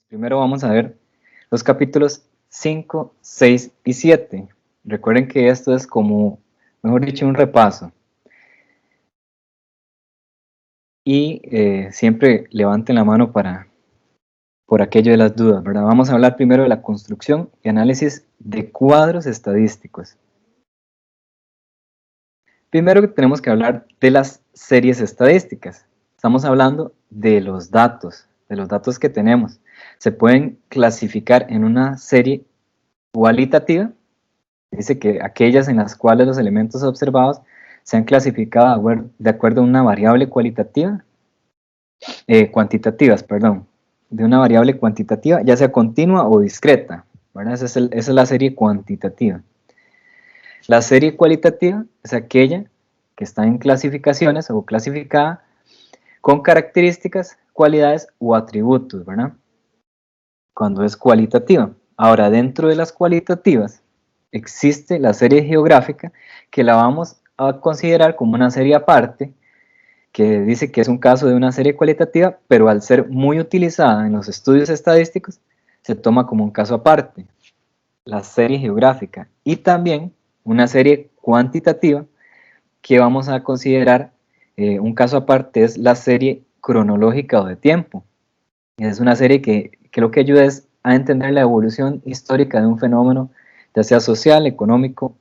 Primero vamos a ver los capítulos 5, 6 y 7. Recuerden que esto es como, mejor dicho, un repaso. Y siempre levanten la mano por aquello de las dudas, ¿verdad? Vamos a hablar primero de la construcción y análisis de cuadros estadísticos. Primero tenemos que hablar de las series estadísticas. Estamos hablando de los datos que tenemos. Se pueden clasificar en una serie cualitativa. Dice que aquellas en las cuales los elementos observados se han clasificado de acuerdo a una variable cuantitativas, de una variable cuantitativa, ya sea continua o discreta, ¿verdad? Esa es la serie cuantitativa. La serie cualitativa es aquella que está en clasificaciones o clasificada con características, cualidades o atributos, ¿verdad? Cuando es cualitativa. Ahora, dentro de las cualitativas existe la serie geográfica, que la vamos a considerar como una serie aparte, que dice que es un caso de una serie cualitativa, pero al ser muy utilizada en los estudios estadísticos, se toma como un caso aparte, la serie geográfica. Y también una serie cuantitativa, que vamos a considerar un caso aparte, es la serie cronológica o de tiempo. Es una serie que lo que ayuda es a entender la evolución histórica de un fenómeno, ya sea social, económico,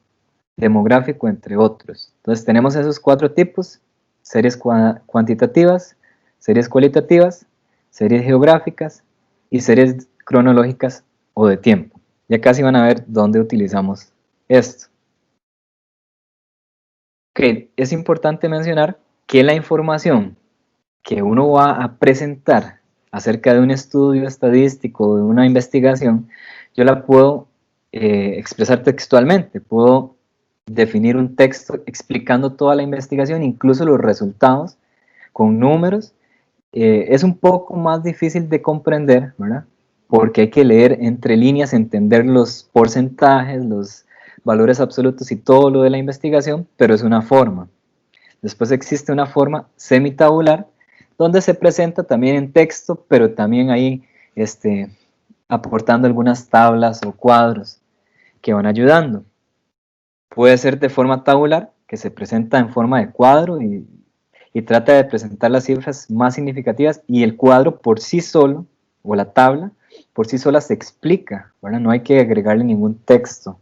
demográfico, entre otros. Entonces tenemos esos cuatro tipos: series cuantitativas, series cualitativas, series geográficas y series cronológicas o de tiempo. Ya casi van a ver dónde utilizamos esto. Okay, es importante mencionar que la información que uno va a presentar acerca de un estudio estadístico o de una investigación, yo la puedo expresar textualmente, puedo definir un texto explicando toda la investigación, incluso los resultados, con números. Es un poco más difícil de comprender, ¿verdad? Porque hay que leer entre líneas, entender los porcentajes, los valores absolutos y todo lo de la investigación, pero es una forma. Después existe una forma semitabular, donde se presenta también en texto, pero también ahí aportando algunas tablas o cuadros que van ayudando. Puede ser de forma tabular, que se presenta en forma de cuadro y trata de presentar las cifras más significativas, y el cuadro por sí solo, o la tabla, por sí sola se explica, ¿verdad? No hay que agregarle ningún texto,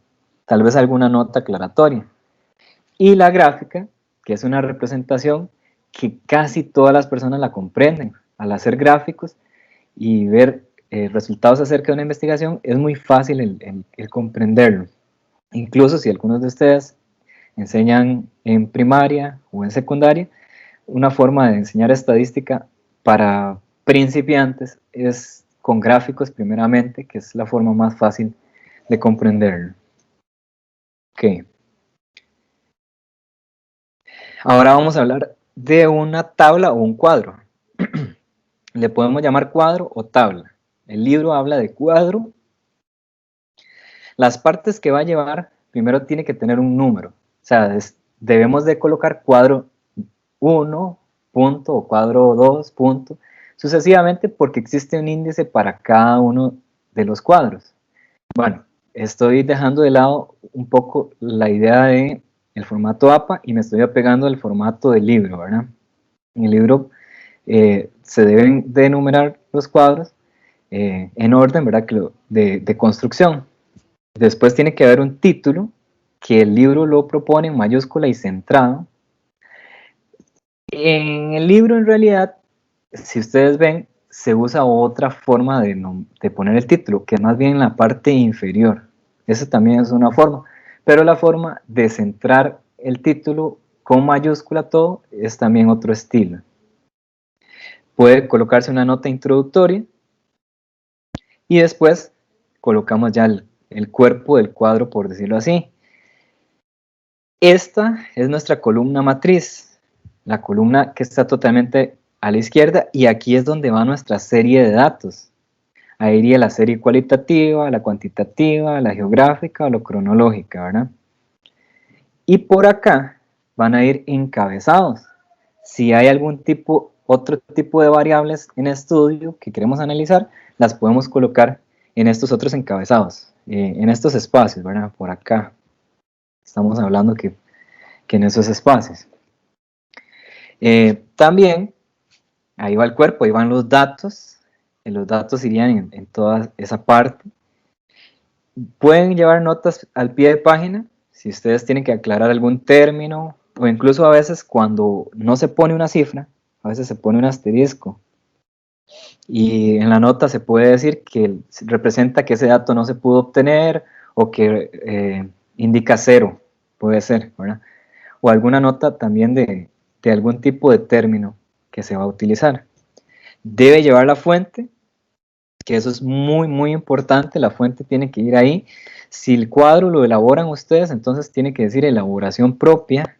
tal vez alguna nota aclaratoria. Y la gráfica, que es una representación que casi todas las personas la comprenden. Al hacer gráficos y ver resultados acerca de una investigación, es muy fácil el comprenderlo. Incluso si algunos de ustedes enseñan en primaria o en secundaria, una forma de enseñar estadística para principiantes es con gráficos primeramente, que es la forma más fácil de comprenderlo. Ok. Ahora vamos a hablar de una tabla o un cuadro. Le podemos llamar cuadro o tabla. El libro habla de cuadro. Las partes que va a llevar, primero tiene que tener un número. O sea, debemos de colocar cuadro 1, punto, o cuadro 2, punto, sucesivamente, porque existe un índice para cada uno de los cuadros. Bueno, estoy dejando de lado un poco la idea de el formato APA y me estoy apegando al formato del libro, ¿verdad? En el libro se deben de enumerar los cuadros en orden, ¿verdad? De construcción. Después tiene que haber un título, que el libro lo propone en mayúscula y centrado. En el libro, en realidad, si ustedes ven, se usa otra forma de poner el título, que es más bien en la parte inferior. Esa también es una forma, pero la forma de centrar el título con mayúscula todo es también otro estilo. Puede colocarse una nota introductoria y después colocamos ya el cuerpo del cuadro, por decirlo así. Esta es nuestra columna matriz, la columna que está totalmente a la izquierda, y aquí es donde va nuestra serie de datos. Ahí iría la serie cualitativa, la cuantitativa, la geográfica o la cronológica, ¿verdad? Y por acá van a ir encabezados. Si hay algún tipo otro tipo de variables en estudio que queremos analizar, las podemos colocar en estos otros encabezados, en estos espacios, ¿verdad? Por acá. Estamos hablando que en esos espacios. También, ahí va el cuerpo, ahí van los datos irían en toda esa parte. Pueden llevar notas al pie de página, si ustedes tienen que aclarar algún término, o incluso a veces cuando no se pone una cifra, a veces se pone un asterisco, y en la nota se puede decir que representa que ese dato no se pudo obtener, o que indica 0, puede ser, ¿verdad? O alguna nota también de algún tipo de término que se va a utilizar. Debe llevar la fuente, que eso es muy, muy importante, la fuente tiene que ir ahí. Si el cuadro lo elaboran ustedes, entonces tiene que decir elaboración propia,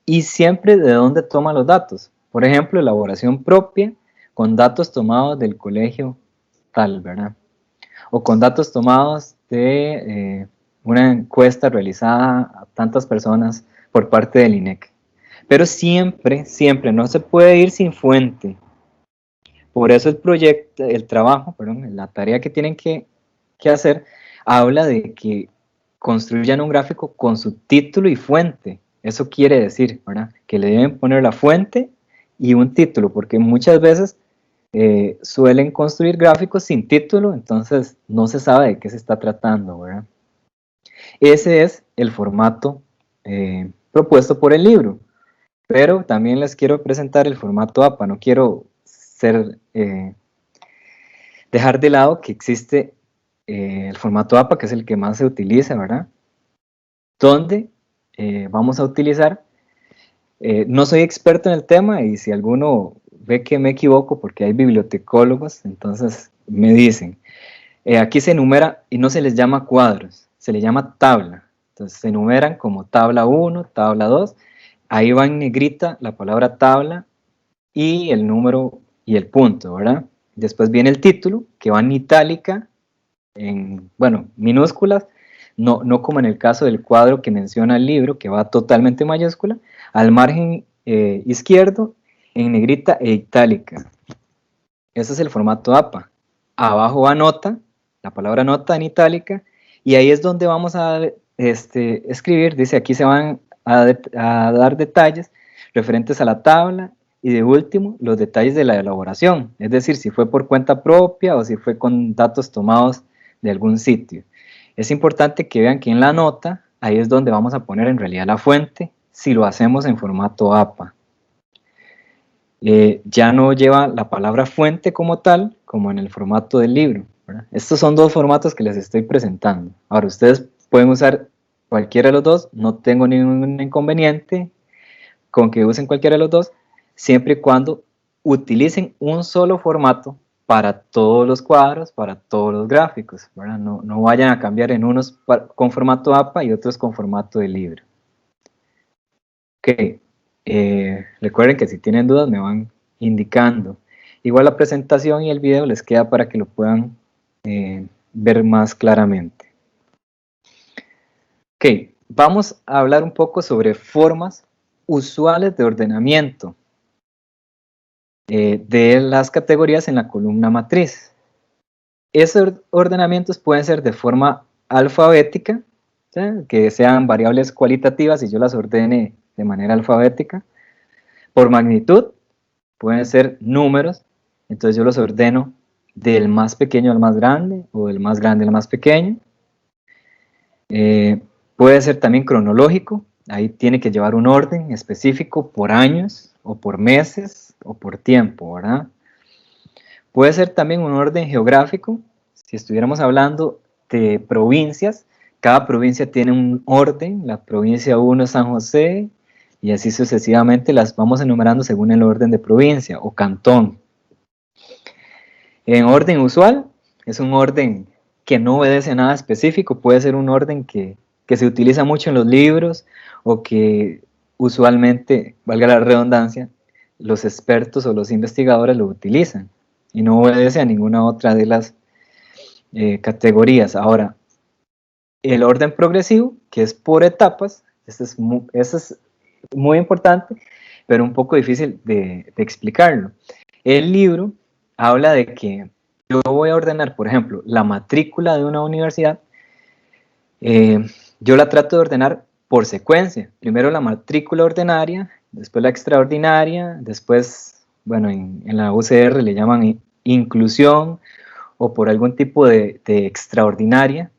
y siempre de dónde toma los datos. Por ejemplo, elaboración propia con datos tomados del colegio tal, ¿verdad? O con datos tomados de una encuesta realizada a tantas personas por parte del INEC. Pero siempre, siempre no se puede ir sin fuente. Por eso el proyecto, el trabajo, perdón, la tarea que tienen que hacer, habla de que construyan un gráfico con su título y fuente. Eso quiere decir, ¿verdad? Que le deben poner la fuente y un título, porque muchas veces suelen construir gráficos sin título, entonces no se sabe de qué se está tratando, ¿verdad? Ese es el formato propuesto por el libro, pero también les quiero presentar el formato APA. No quiero dejar de lado que existe el formato APA, que es el que más se utiliza, ¿verdad? Donde vamos a utilizar, no soy experto en el tema, y si alguno ve que me equivoco, porque hay bibliotecólogos, entonces me dicen, aquí se enumera y no se les llama cuadros, se les llama tabla. Entonces se enumeran como tabla 1, tabla 2, ahí va en negrita la palabra tabla y el número y el punto, ¿verdad? Después viene el título, que va en itálica, en, bueno, minúsculas, no como en el caso del cuadro que menciona el libro, que va totalmente mayúscula, al margen izquierdo, en negrita e itálica. Ese es el formato APA. Abajo va nota, la palabra nota en itálica, y ahí es donde vamos a escribir, dice, aquí se van a dar detalles referentes a la tabla, y de último, los detalles de la elaboración, es decir, si fue por cuenta propia o si fue con datos tomados de algún sitio. Es importante que vean que en la nota, ahí es donde vamos a poner en realidad la fuente, si lo hacemos en formato APA. Ya no lleva la palabra fuente como tal, como en el formato del libro, ¿verdad? Estos son dos formatos que les estoy presentando. Ahora, ustedes pueden usar cualquiera de los dos, no tengo ningún inconveniente con que usen cualquiera de los dos, siempre y cuando utilicen un solo formato para todos los cuadros, para todos los gráficos, ¿verdad? No vayan a cambiar en unos con formato APA y otros con formato de libro. Ok, recuerden que si tienen dudas me van indicando. Igual la presentación y el video les queda para que lo puedan ver más claramente. Ok, vamos a hablar un poco sobre formas usuales de ordenamiento de las categorías en la columna matriz. Esos ordenamientos pueden ser de forma alfabética, ¿sí? Que sean variables cualitativas y yo las ordene de manera alfabética. Por magnitud, pueden ser números, entonces yo los ordeno del más pequeño al más grande, o del más grande al más pequeño. Puede ser también cronológico, ahí tiene que llevar un orden específico por años, o por meses, o por tiempo, ¿verdad? Puede ser también un orden geográfico, si estuviéramos hablando de provincias, cada provincia tiene un orden, la provincia 1 es San José, y así sucesivamente las vamos enumerando según el orden de provincia o cantón. En orden usual, es un orden que no obedece a nada específico, puede ser un orden que se utiliza mucho en los libros, o que usualmente, valga la redundancia, los expertos o los investigadores lo utilizan, y no obedece a ninguna otra de las categorías. Ahora, el orden progresivo, que es por etapas, eso es muy importante. pero un poco difícil de explicarlo. El libro habla de que yo voy a ordenar, por ejemplo, la matrícula de una universidad, yo la trato de ordenar por secuencia. Primero la matrícula ordinaria, después la extraordinaria, después, bueno, en la UCR le llaman inclusión o por algún tipo de extraordinaria.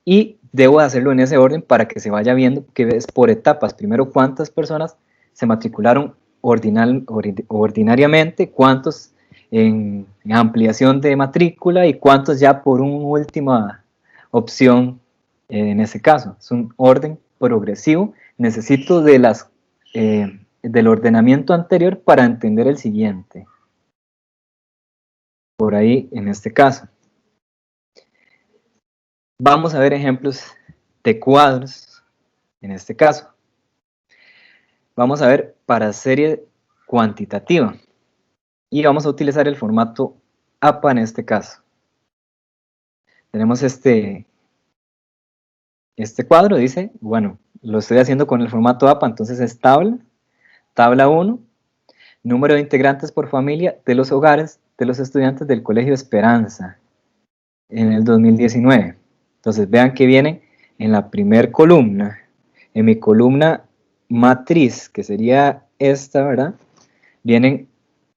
Y debo hacerlo en ese orden para que se vaya viendo que es por etapas. Primero, cuántas personas se matricularon ordinariamente, cuántos en ampliación de matrícula y cuántos ya por una última opción en ese caso. Es un orden progresivo. Necesito del ordenamiento anterior para entender el siguiente. Por ahí, en este caso. Vamos a ver ejemplos de cuadros, en este caso. Vamos a ver para serie cuantitativa. Y vamos a utilizar el formato APA en este caso. Tenemos este cuadro, dice, bueno, lo estoy haciendo con el formato APA, entonces es tabla 1, número de integrantes por familia de los hogares de los estudiantes del Colegio Esperanza en el 2019. Entonces vean que viene en la primera columna, en mi columna matriz, que sería esta, ¿verdad? Vienen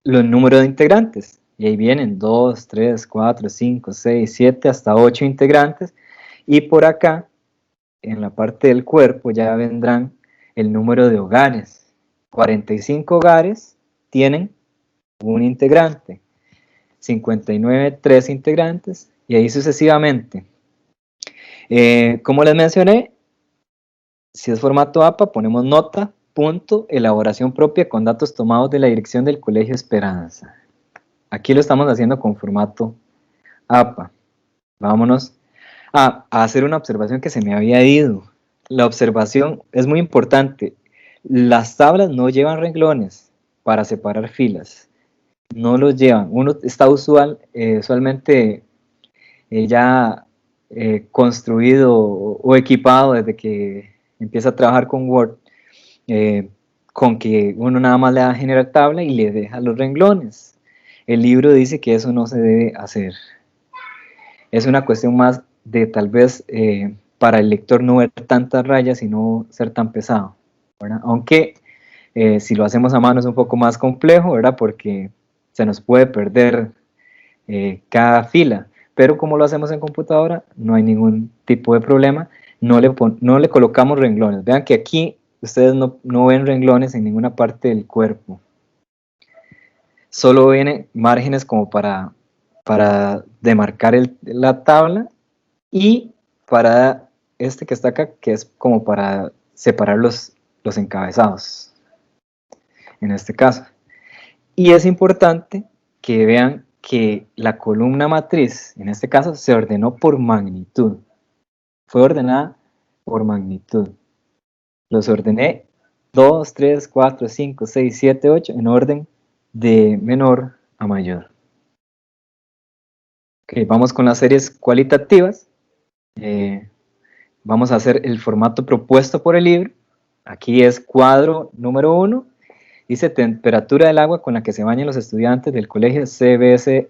los números de integrantes, y ahí vienen 2, 3, 4, 5, 6, 7, hasta 8 integrantes, y por acá, en la parte del cuerpo, ya vendrán el número de hogares. 45 hogares tienen un integrante, 59, 3 integrantes, y ahí sucesivamente. Como les mencioné, si es formato APA, ponemos nota, punto, elaboración propia con datos tomados de la dirección del Colegio Esperanza. Aquí lo estamos haciendo con formato APA. Vámonos a hacer una observación que se me había ido. La observación es muy importante. Las tablas no llevan renglones para separar filas. No los llevan. Uno está usualmente ya construido o equipado desde que empieza a trabajar con Word, con que uno nada más le da a generar tabla y le deja los renglones. El libro dice que eso no se debe hacer. Es una cuestión más de tal vez para el lector no ver tantas rayas y no ser tan pesado, ¿verdad? Aunque si lo hacemos a mano es un poco más complejo, ¿verdad? Porque se nos puede perder cada fila, pero como lo hacemos en computadora no hay ningún tipo de problema, no le colocamos renglones. Vean que aquí ustedes no ven renglones en ninguna parte del cuerpo, solo vienen márgenes como para demarcar la tabla y para este que está acá, que es como para separar los encabezados, en este caso. Y es importante que vean que la columna matriz, en este caso, se ordenó por magnitud. Fue ordenada por magnitud. Los ordené 2, 3, 4, 5, 6, 7, 8 en orden de menor a mayor. Okay, vamos con las series cualitativas. Vamos a hacer el formato propuesto por el libro. Aquí es cuadro número 1. Dice temperatura del agua con la que se bañan los estudiantes del colegio CBSM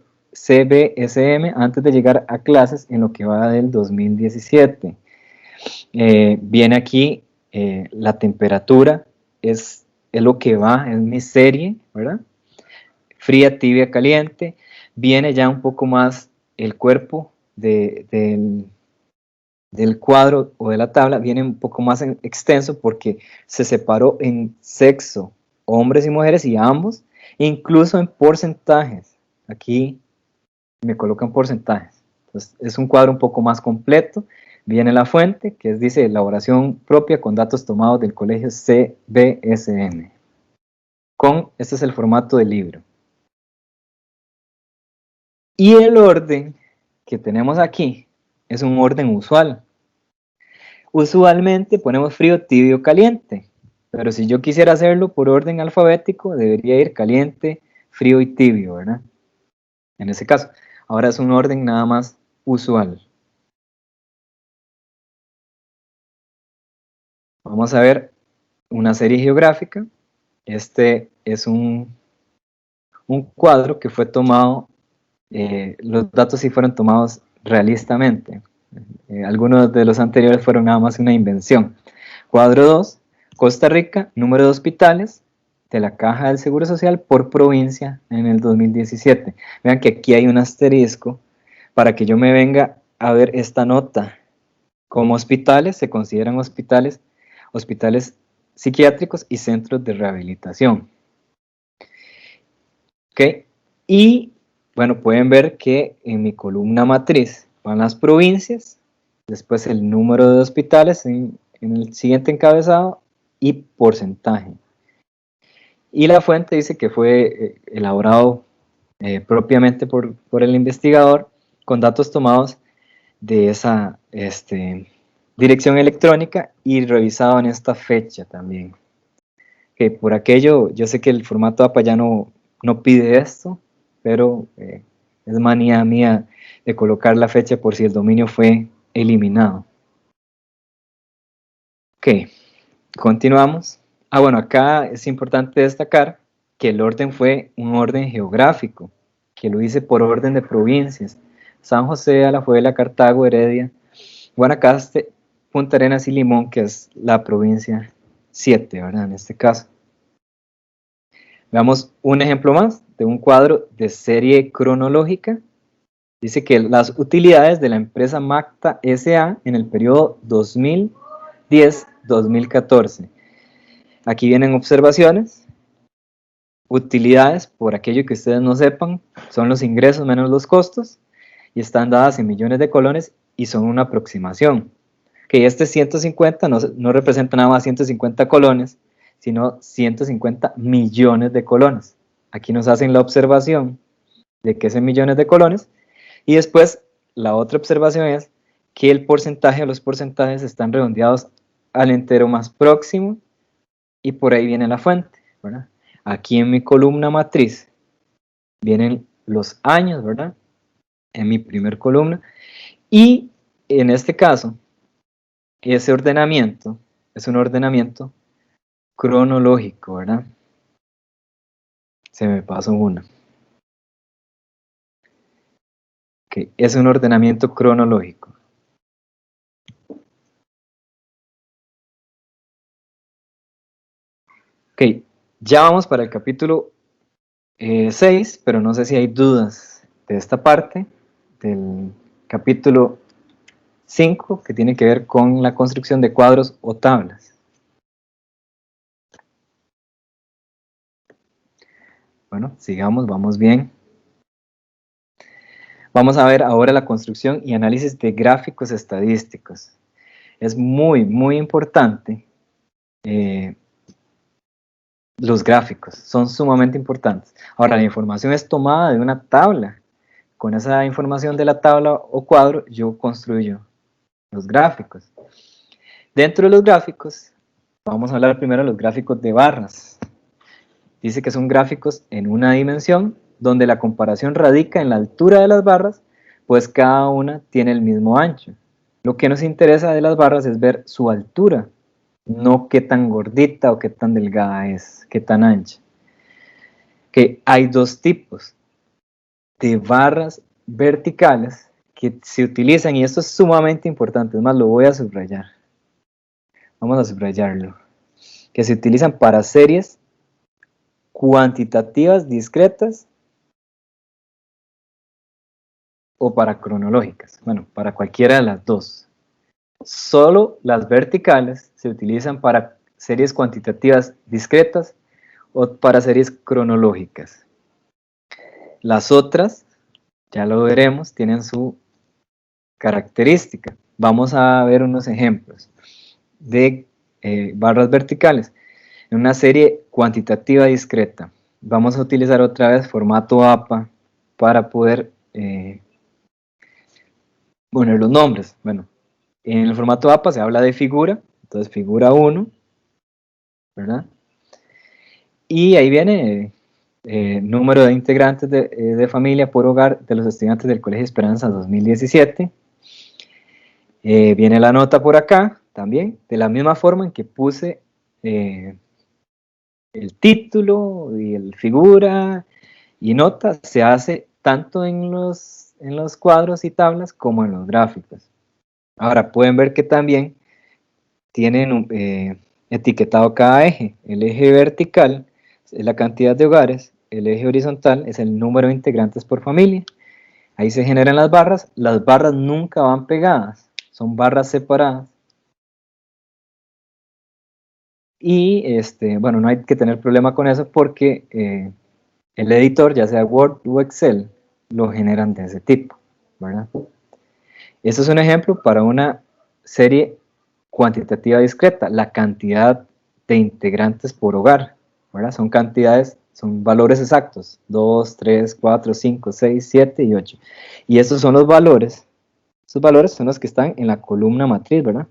antes de llegar a clases en lo que va del 2017. Viene aquí la temperatura, es lo que va, es mi serie, ¿verdad? Fría, tibia, caliente. Viene ya un poco más el cuerpo del cuadro o de la tabla, viene un poco más extenso porque se separó en sexo, hombres y mujeres y ambos, incluso en porcentajes. Aquí me colocan porcentajes. Entonces, es un cuadro un poco más completo. Viene la fuente, que dice elaboración propia con datos tomados del colegio CBSM. Este es el formato del libro. Y el orden que tenemos aquí es un orden usual. Usualmente ponemos frío, tibio, caliente. Pero si yo quisiera hacerlo por orden alfabético, debería ir caliente, frío y tibio, ¿verdad? En ese caso. Ahora es un orden nada más usual. Vamos a ver una serie geográfica. Este es un cuadro que fue tomado, los datos sí fueron tomados realistamente. Algunos de los anteriores fueron nada más una invención. Cuadro 2, Costa Rica, número de hospitales de la Caja del Seguro Social por provincia en el 2017. Vean que aquí hay un asterisco para que yo me venga a ver esta nota. Como hospitales se consideran hospitales psiquiátricos y centros de rehabilitación. ¿Ok? Y bueno, pueden ver que en mi columna matriz van las provincias, después el número de hospitales en el siguiente encabezado y porcentaje. Y la fuente dice que fue elaborado propiamente por el investigador con datos tomados de esa dirección electrónica y revisado en esta fecha también. Que por aquello, yo sé que el formato APA ya no pide esto, pero es manía mía de colocar la fecha por si el dominio fue eliminado. Ok, continuamos. Bueno, acá es importante destacar que el orden fue un orden geográfico, que lo hice por orden de provincias. San José, Alajuela, Cartago, Heredia, Guanacaste, Punta Arenas y Limón, que es la provincia 7, ¿verdad? En este caso. Veamos un ejemplo más de un cuadro de serie cronológica. Dice que las utilidades de la empresa Macta S.A. en el periodo 2010-2014. Aquí vienen observaciones. Utilidades, por aquello que ustedes no sepan, son los ingresos menos los costos y están dadas en millones de colones y son una aproximación. Que este 150 no representa nada más 150 colones, sino 150 millones de colones. Aquí nos hacen la observación de que es en millones de colones y después la otra observación es que el porcentaje o los porcentajes están redondeados al entero más próximo y por ahí viene la fuente, ¿verdad? Aquí en mi columna matriz vienen los años, ¿verdad? En mi primer columna. Y en este caso, ese ordenamiento es un ordenamiento cronológico, ¿verdad? Se me pasó una. Okay. Es un ordenamiento cronológico. Ok, ya vamos para el capítulo 6, pero no sé si hay dudas de esta parte del capítulo 5, que tiene que ver con la construcción de cuadros o tablas. Bueno, sigamos, vamos bien. Vamos a ver ahora la construcción y análisis de gráficos estadísticos. Es muy, muy importante. Los gráficos son sumamente importantes. Ahora, la información es tomada de una tabla. Con esa información de la tabla o cuadro, yo construyo los gráficos. Dentro de los gráficos, vamos a hablar primero de los gráficos de barras. Dice que son gráficos en una dimensión, donde la comparación radica en la altura de las barras, pues cada una tiene el mismo ancho. Lo que nos interesa de las barras es ver su altura, no qué tan gordita o qué tan delgada es, qué tan ancha. Que hay dos tipos de barras verticales que se utilizan, y esto es sumamente importante, es más, lo voy a subrayar. Vamos a subrayarlo. Que se utilizan para series cuantitativas discretas o para cronológicas. Bueno, para cualquiera de las dos. Solo las verticales se utilizan para series cuantitativas discretas o para series cronológicas. Las otras, ya lo veremos, tienen su característica. Vamos a ver unos ejemplos de barras verticales. En una serie cuantitativa discreta, vamos a utilizar otra vez formato APA para poder poner los nombres. Bueno, en el formato APA se habla de figura, entonces figura 1, ¿verdad? Y ahí viene número de integrantes de familia por hogar de los estudiantes del Colegio Esperanza 2017. Viene la nota por acá también, de la misma forma en que puse el título y el figura y nota se hace tanto en los cuadros y tablas como en los gráficos. Ahora pueden ver que también tienen etiquetado cada eje. El eje vertical es la cantidad de hogares, el eje horizontal es el número de integrantes por familia. Ahí se generan las barras nunca van pegadas, son barras separadas. Y bueno, no hay que tener problema con eso porque el editor, ya sea Word o Excel, lo generan de ese tipo, ¿verdad? Este es un ejemplo para una serie cuantitativa discreta, la cantidad de integrantes por hogar, ¿verdad? Son cantidades, son valores exactos, 2, 3, 4, 5, 6, 7 y 8. Y estos son los valores, esos valores son los que están en la columna matriz, ¿verdad?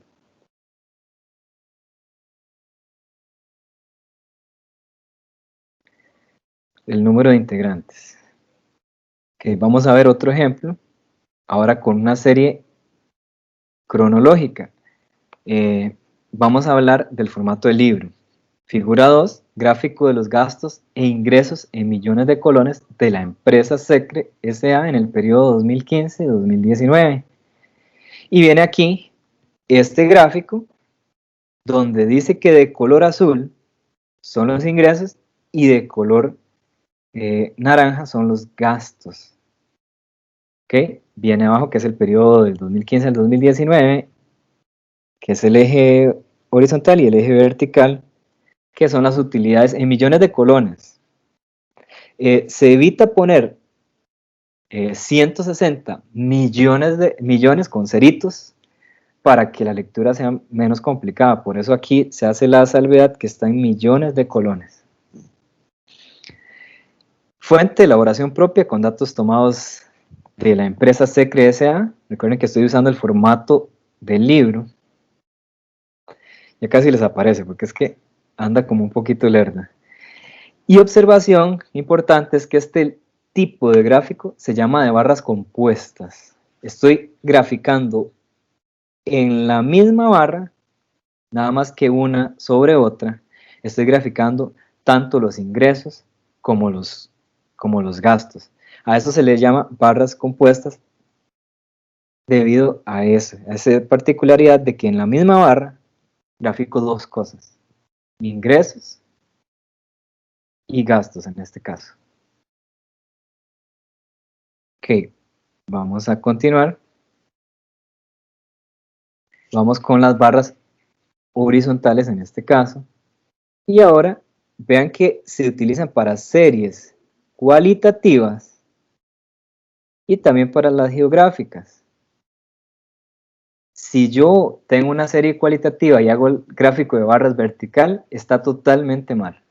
El número de integrantes. Okay, vamos a ver otro ejemplo, ahora con una serie cronológica. Vamos a hablar del formato del libro. Figura 2, gráfico de los gastos e ingresos en millones de colones de la empresa Secre S.A. en el periodo 2015-2019. Y viene aquí este gráfico donde dice que de color azul son los ingresos y de color naranja son los gastos. ¿Okay? Viene abajo que es el periodo del 2015 al 2019, que es el eje horizontal y el eje vertical, que son las utilidades en millones de colones. Se evita poner 160 millones con ceritos para que la lectura sea menos complicada. Por eso aquí se hace la salvedad que está en millones de colones. Fuente, elaboración propia con datos tomados de la empresa Secre S.A. Recuerden que estoy usando el formato del libro. Ya casi les aparece porque es que anda como un poquito lerda. Y observación importante es que este tipo de gráfico se llama de barras compuestas. Estoy graficando en la misma barra, nada más que una sobre otra, estoy graficando tanto los ingresos como los gastos. A eso se le llama barras compuestas debido a eso, a esa particularidad de que en la misma barra grafico dos cosas, ingresos y gastos en este caso. Ok, vamos a continuar. Vamos con las barras horizontales en este caso. Y ahora vean que se utilizan para series cualitativas y también para las geográficas. Si yo tengo una serie cualitativa y hago el gráfico de barras vertical, está totalmente mal.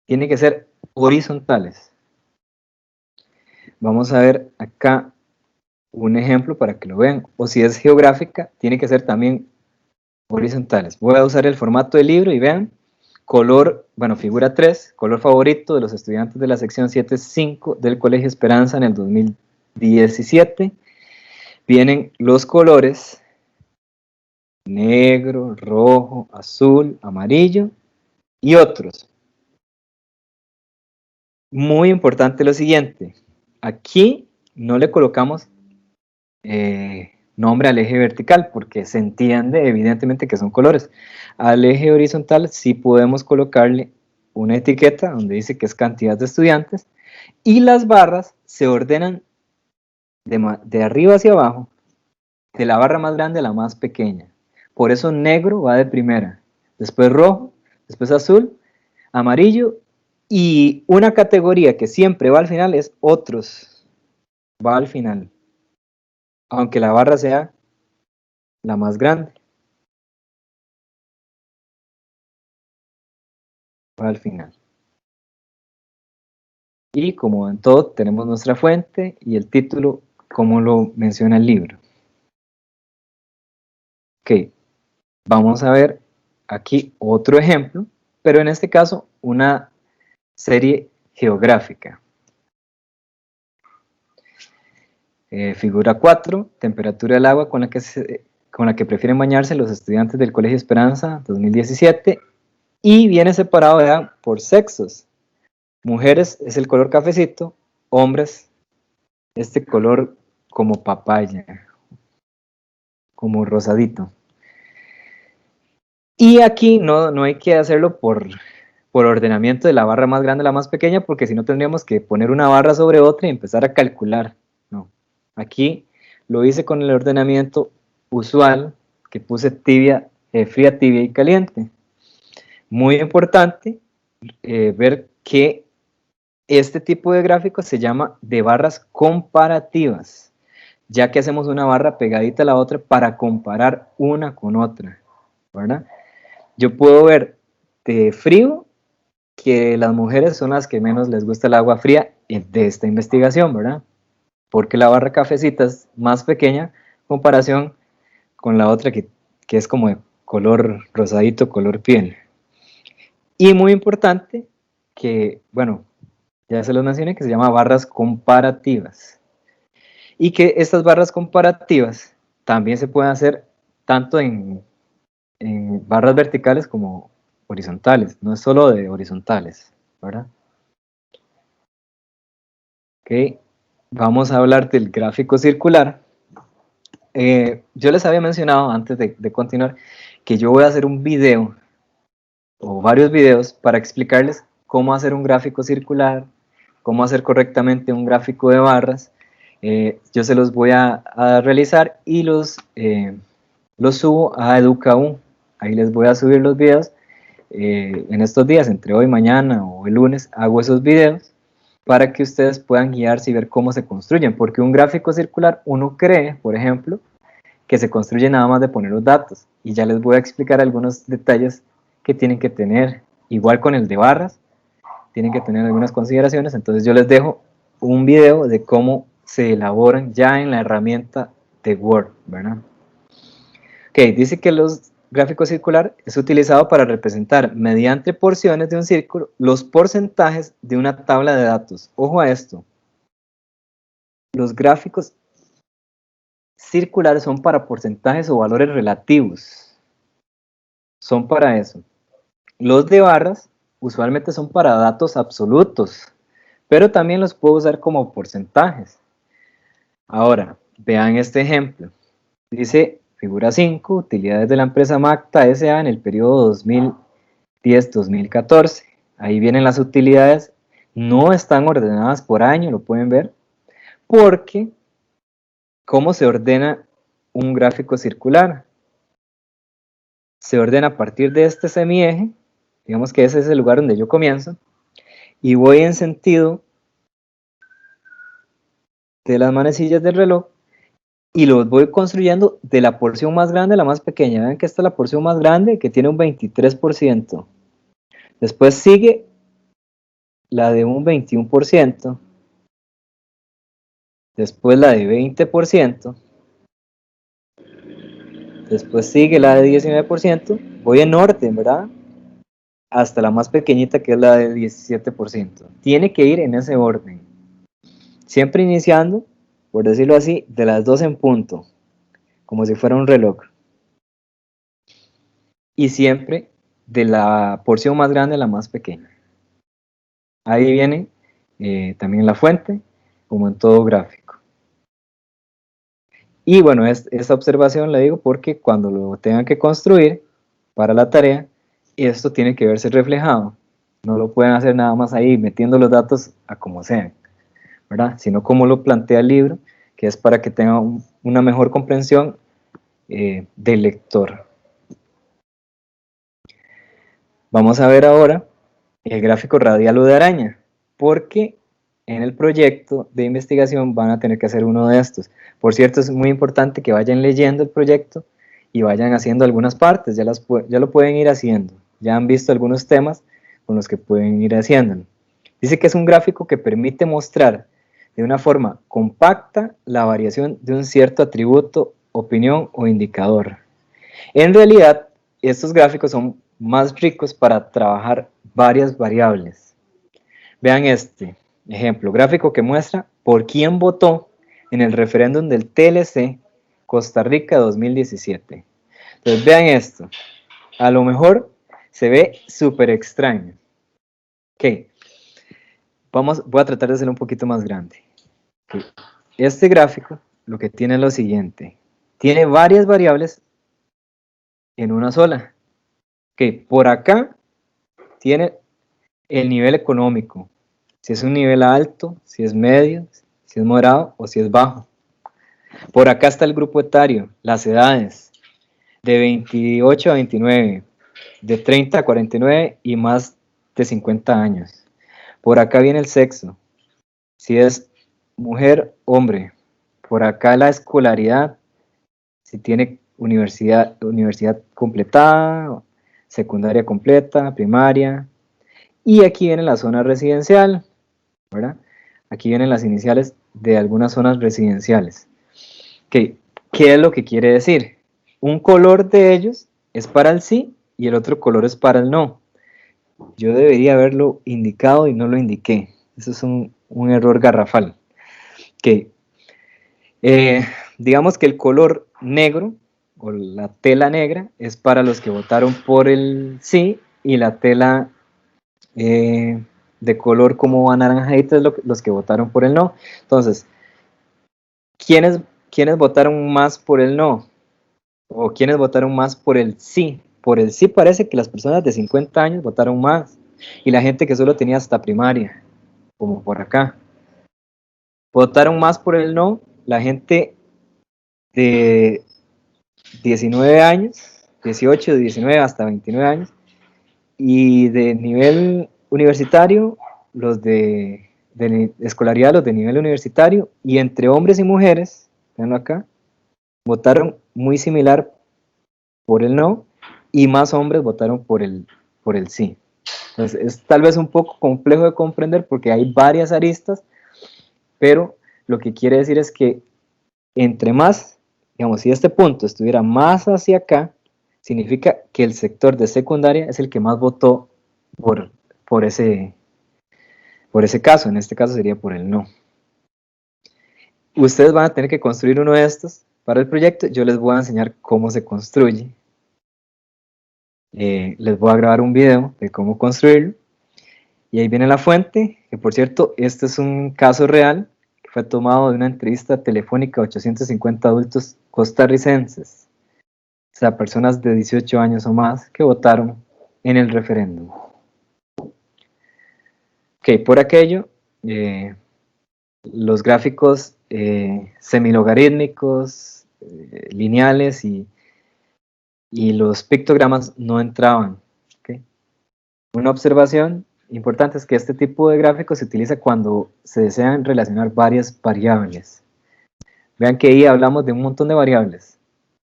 Tiene que ser horizontales. Vamos a ver acá un ejemplo para que lo vean. O si es geográfica, tiene que ser también horizontales. Voy a usar el formato del libro y vean, color, bueno, figura 3, color favorito de los estudiantes de la sección 7.5 del Colegio Esperanza en el 2017. Vienen los colores negro, rojo, azul, amarillo y otros. Muy importante lo siguiente, aquí no le colocamos nombre al eje vertical porque se entiende evidentemente que son colores. Al eje horizontal sí podemos colocarle una etiqueta donde dice que es cantidad de estudiantes y las barras se ordenan de arriba hacia abajo, de la barra más grande a la más pequeña. Por eso negro va de primera, después rojo, después azul, amarillo y una categoría que siempre va al final es otros, va al final, aunque la barra sea la más grande, va al final. Y como en todo, tenemos nuestra fuente y el título, como lo menciona el libro. Ok, vamos a ver aquí otro ejemplo, pero en este caso una serie geográfica. Figura 4, temperatura del agua con la que prefieren bañarse los estudiantes del Colegio Esperanza 2017 Y viene separado, vean, por sexos. Mujeres es el color cafecito, hombres este color como papaya, como rosadito. Y aquí no hay que hacerlo por ordenamiento de la barra más grande a la más pequeña, porque si no tendríamos que poner una barra sobre otra y empezar a calcular. No. Aquí lo hice con el ordenamiento usual, que puse tibia, fría, tibia y caliente. Muy importante ver que este tipo de gráfico se llama de barras comparativas, ya que hacemos una barra pegadita a la otra para comparar una con otra, ¿verdad? Yo puedo ver de frío que las mujeres son las que menos les gusta el agua fría de esta investigación, ¿verdad? Porque la barra cafecita es más pequeña en comparación con la otra que es como de color rosadito, color piel. Y muy importante que, bueno, ya se los mencioné, que se llama barras comparativas. Y que estas barras comparativas también se pueden hacer tanto en barras verticales como horizontales, no es solo de horizontales, ¿verdad? Ok, vamos a hablar del gráfico circular. Yo les había mencionado antes de continuar que yo voy a hacer un video o varios videos para explicarles cómo hacer un gráfico circular, cómo hacer correctamente un gráfico de barras. Yo se los voy a realizar y los subo a EducaU. Ahí les voy a subir los videos en estos días, entre hoy, mañana o el lunes, hago esos videos para que ustedes puedan guiarse y ver cómo se construyen, porque un gráfico circular uno cree, por ejemplo, que se construye nada más de poner los datos, y ya les voy a explicar algunos detalles que tienen que tener, igual con el de barras, tienen que tener algunas consideraciones. Entonces yo les dejo un video de cómo se elaboran ya en la herramienta de Word, ¿verdad? Ok, dice que los gráfico circular es utilizado para representar mediante porciones de un círculo los porcentajes de una tabla de datos. Ojo a esto, los gráficos circulares son para porcentajes o valores relativos, son para eso. Los de barras usualmente son para datos absolutos, pero también los puedo usar como porcentajes. Ahora, vean este ejemplo. Dice figura 5, utilidades de la empresa Macta S.A. en el periodo 2010-2014. Ahí vienen las utilidades, no están ordenadas por año, lo pueden ver, porque ¿cómo se ordena un gráfico circular? Se ordena a partir de este semieje, digamos que ese es el lugar donde yo comienzo, y voy en sentido de las manecillas del reloj y los voy construyendo de la porción más grande a la más pequeña. Vean que esta es la porción más grande, que tiene un 23%. Después sigue la de un 21%. Después la de 20%. Después sigue la de 19%. Voy en orden, ¿verdad? Hasta la más pequeñita, que es la de 17%. Tiene que ir en ese orden. Siempre iniciando, por decirlo así, de las 2 en punto, como si fuera un reloj. Y siempre de la porción más grande a la más pequeña. Ahí viene también la fuente, como en todo gráfico. Y bueno, esta observación la digo porque cuando lo tengan que construir para la tarea, esto tiene que verse reflejado. No lo pueden hacer nada más ahí metiendo los datos a como sean, ¿verdad? Sino como lo plantea el libro, que es para que tengan una mejor comprensión del lector. Vamos a ver ahora el gráfico radial o de araña, porque en el proyecto de investigación van a tener que hacer uno de estos. Por cierto, es muy importante que vayan leyendo el proyecto y vayan haciendo algunas partes, ya lo pueden ir haciendo. Ya han visto algunos temas con los que pueden ir haciéndolo. Dice que es un gráfico que permite mostrar de una forma compacta la variación de un cierto atributo, opinión o indicador. En realidad, estos gráficos son más ricos para trabajar varias variables. Vean este ejemplo, gráfico que muestra por quién votó en el referéndum del TLC Costa Rica 2017. Entonces vean esto, a lo mejor Se ve súper extraño. Ok, voy a tratar de hacerlo un poquito más grande. Okay. Este gráfico lo que tiene es lo siguiente. Tiene varias variables en una sola. Ok, por acá tiene el nivel económico. Si es un nivel alto, si es medio, si es moderado o si es bajo. Por acá está el grupo etario, las edades, de 28 a 29, de 30 a 49 y más de 50 años. Por acá viene el sexo, si es mujer, hombre. Por acá la escolaridad, si tiene universidad completada, secundaria completa, primaria. Y aquí viene la zona residencial, ¿verdad? Aquí vienen las iniciales de algunas zonas residenciales. ¿Qué es lo que quiere decir? Un color de ellos es para el sí y el otro color es para el no. Yo debería haberlo indicado y no lo indiqué. Eso es un error garrafal. Que digamos que el color negro o la tela negra es para los que votaron por el sí y la tela de color como anaranjadita es los que votaron por el no. Entonces, ¿quiénes votaron más por el no? ¿O quiénes votaron más por el sí? Por el sí parece que las personas de 50 años votaron más. Y la gente que solo tenía hasta primaria, como por acá. Votaron más por el no la gente de 19 años, 18, 19 hasta 29 años. Y de nivel universitario, los de escolaridad, los de nivel universitario. Y entre hombres y mujeres, veanlo acá, votaron muy similar por el no y más hombres votaron por el sí. Entonces es tal vez un poco complejo de comprender porque hay varias aristas, pero lo que quiere decir es que entre más, digamos, si este punto estuviera más hacia acá, significa que el sector de secundaria es el que más votó por, por, ese, por ese caso, en este caso sería por el no. Ustedes van a tener que construir uno de estos para el proyecto, yo les voy a enseñar cómo se construye. Les voy a grabar un video de cómo construirlo. Y ahí viene la fuente, que por cierto, este es un caso real que fue tomado de una entrevista telefónica a 850 adultos costarricenses, o sea, personas de 18 años o más que votaron en el referéndum. Ok, por aquello, los gráficos semilogarítmicos, lineales y los pictogramas no entraban. ¿Okay? Una observación importante es que este tipo de gráficos se utiliza cuando se desean relacionar varias variables. Vean que ahí hablamos de un montón de variables.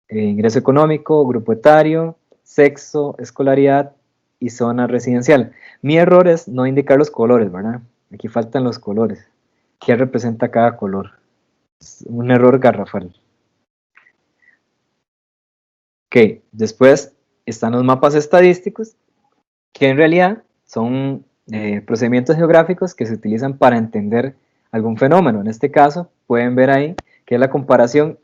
Ingreso económico, grupo etario, sexo, escolaridad y zona residencial. Mi error es no indicar los colores, ¿verdad? Aquí faltan los colores. ¿Qué representa cada color? Es un error garrafal. Ok, después están los mapas estadísticos, que en realidad son procedimientos geográficos que se utilizan para entender algún fenómeno. En este caso, pueden ver ahí que es la comparación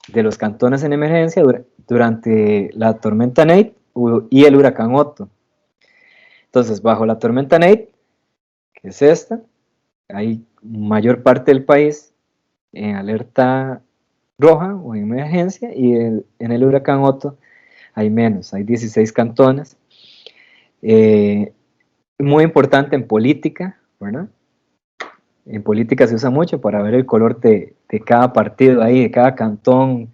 de los cantones en emergencia durante la tormenta Nate y el huracán Otto. Entonces, bajo la tormenta Nate, que es esta, hay mayor parte del país en alerta roja o en emergencia, y en el huracán Otto hay menos, hay 16 cantones. Muy importante en política, ¿verdad? En política se usa mucho para ver el color de cada partido ahí, de cada cantón,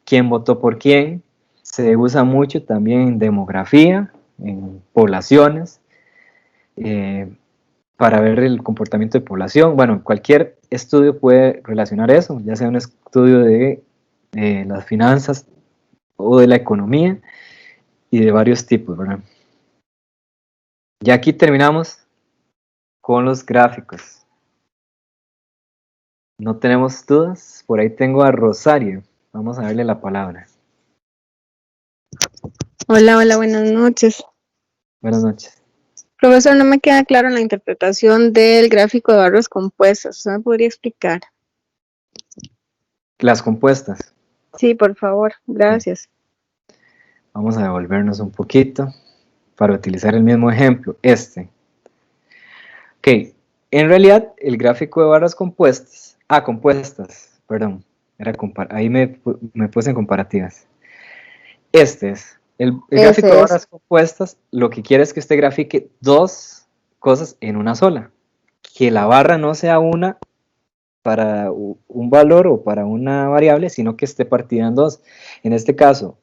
quién votó por quién. Se usa mucho también en demografía, en poblaciones, para ver el comportamiento de población. Bueno, cualquier estudio puede relacionar eso, ya sea un estudio de las finanzas o de la economía y de varios tipos, ¿verdad? Ya aquí terminamos con los gráficos. No tenemos dudas. Por ahí tengo a Rosario. Vamos a darle la palabra. Hola, hola, buenas noches. Buenas noches. Profesor, no me queda claro la interpretación del gráfico de barras compuestas. ¿Usted me podría explicar? Las compuestas. Sí, por favor, Sí. gracias. Vamos a devolvernos un poquito. para utilizar el mismo ejemplo, este. Ok, en realidad el gráfico de barras compuestas, perdón, ahí me puse en comparativas. Este es, el gráfico de Ese es. barras compuestas lo que quiere es que usted grafique dos cosas en una sola. Que la barra no sea una para un valor o para una variable, sino que esté partida en dos. En este caso,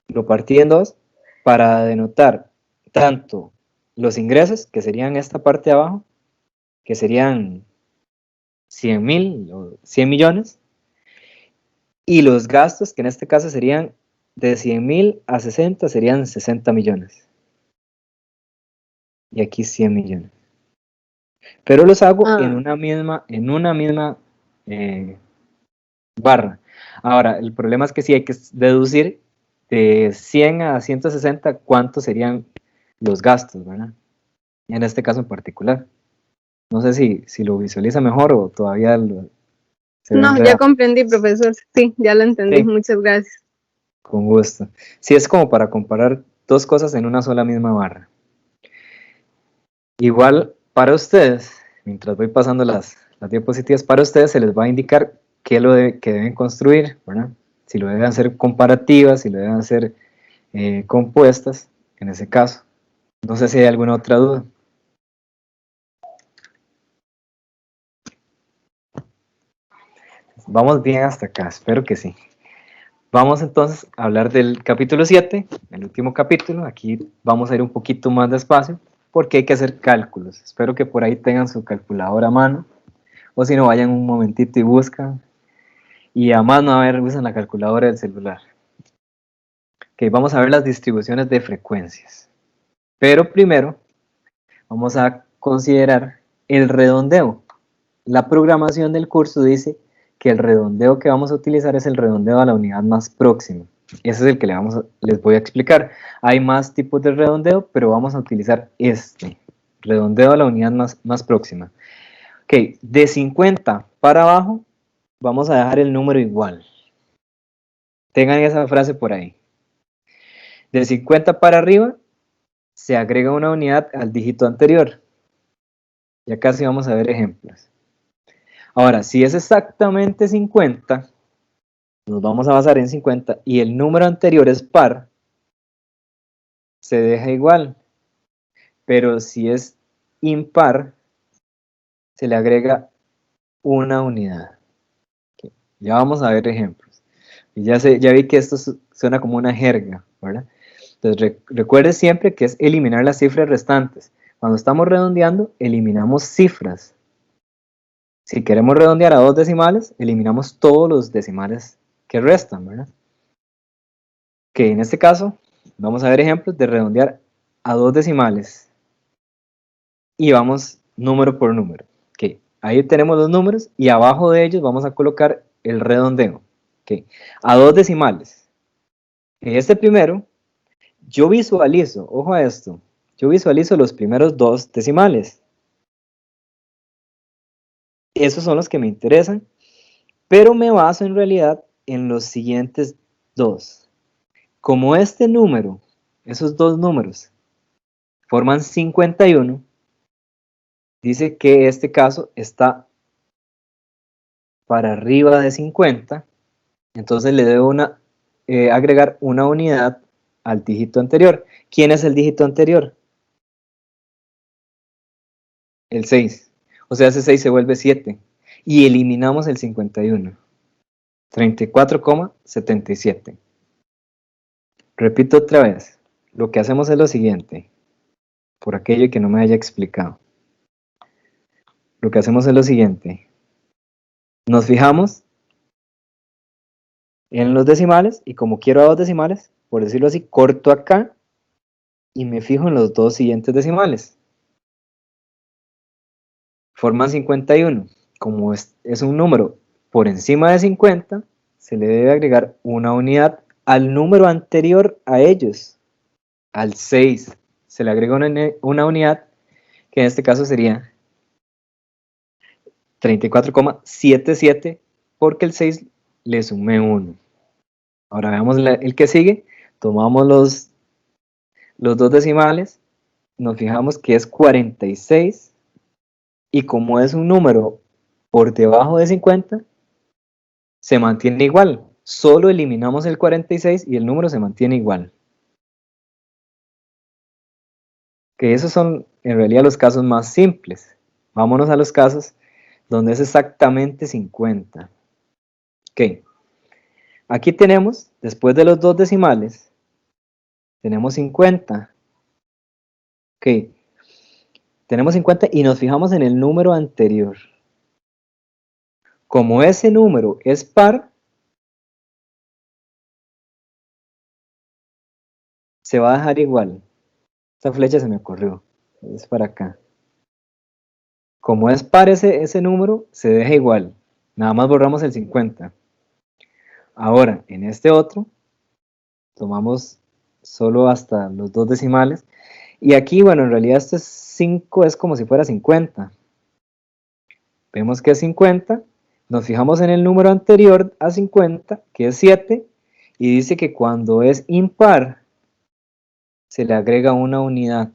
lo partí en dos para denotar tanto los ingresos, que serían esta parte de abajo, que serían 100.000 o 100 millones, y los gastos, que en este caso serían de 100.000 a 60, serían 60 millones. Y aquí 100 millones. Pero los hago en una misma barra. Ahora, el problema es que sí hay que deducir de 100 a 160 cuántos serían los gastos, ¿verdad? En este caso en particular. No sé si lo visualiza mejor o todavía se ve No, ya enredado. comprendí, profesor. Sí, ya lo entendí. Sí, Muchas gracias. con gusto. Sí, es como para comparar dos cosas en una sola misma barra. Igual para ustedes, mientras voy pasando las diapositivas, para ustedes se les va a indicar qué que deben construir, ¿verdad? Si lo deben hacer comparativas, si lo deben hacer compuestas, en ese caso. No sé si hay alguna otra duda. Vamos bien hasta acá, espero que sí. Vamos entonces a hablar del capítulo 7, el último capítulo. Aquí vamos a ir un poquito más despacio porque hay que hacer cálculos. Espero que por ahí tengan su calculadora a mano, o si no, vayan un momentito y buscan. Y a mano, a ver, usan la calculadora del celular. Ok, vamos a ver las distribuciones de frecuencias. Pero primero, vamos a considerar el redondeo. La programación del curso dice que el redondeo que vamos a utilizar es el redondeo a la unidad más próxima. Ese es el que les voy a explicar. Hay más tipos de redondeo, pero vamos a utilizar este. Redondeo a la unidad más próxima. Ok, de 50 para abajo, vamos a dejar el número igual. Tengan esa frase por ahí. De 50 para arriba, se agrega una unidad al dígito anterior. Ya casi vamos a ver ejemplos. Ahora, si es exactamente 50, nos vamos a basar en 50 y el número anterior es par, se deja igual. Pero si es impar, se le agrega una unidad. Okay. Ya vamos a ver ejemplos. Y ya vi que esto suena como una jerga, ¿verdad? Entonces recuerde siempre que es eliminar las cifras restantes. Cuando estamos redondeando, eliminamos cifras. Si queremos redondear a 2 decimales, eliminamos todos los decimales que restan, ¿verdad? Que en este caso, vamos a ver ejemplos de redondear a 2 decimales. Y vamos número por número. Okay. Ahí tenemos los números y abajo de ellos vamos a colocar el redondeo. Okay. A 2 decimales. En este primero, yo visualizo, ojo a esto, yo visualizo los primeros 2 decimales. Esos son los que me interesan, pero me baso en realidad en los siguientes 2. Como este número, esos 2 números, forman 51, dice que este caso está para arriba de 50, entonces le debo agregar una unidad al dígito anterior. ¿Quién es el dígito anterior? El 6. O sea, ese 6 se vuelve 7. Y eliminamos el 51. 34,77. Repito otra vez. Lo que hacemos es lo siguiente. Por aquello que no me haya explicado. Lo que hacemos es lo siguiente. Nos fijamos en los decimales y como quiero a 2 decimales, por decirlo así, corto acá y me fijo en los 2 siguientes decimales. Forman 51. Como es un número por encima de 50, se le debe agregar una unidad al número anterior a ellos, al 6. Se le agrega una unidad, que en este caso sería 34,77, porque el 6 le sumé 1. Ahora veamos el que sigue. Tomamos los 2 decimales nos fijamos que es 46, y como es un número por debajo de 50, se mantiene igual. Solo eliminamos el 46 y el número se mantiene igual. Que esos son en realidad los casos más simples. Vámonos a los casos donde es exactamente 50. Ok. Aquí tenemos, después de los dos decimales, tenemos 50. Ok. Tenemos 50 y nos fijamos en el número anterior. Como ese número es par, se va a dejar igual. Esta flecha se me corrió. Es para acá. Como es par ese número, se deja igual. Nada más borramos el 50. Ahora, en este otro, tomamos solo hasta los dos decimales. Y aquí, bueno, en realidad este 5 es como si fuera 50. Vemos que es 50. Nos fijamos en el número anterior a 50, que es 7. Y dice que cuando es impar, se le agrega una unidad.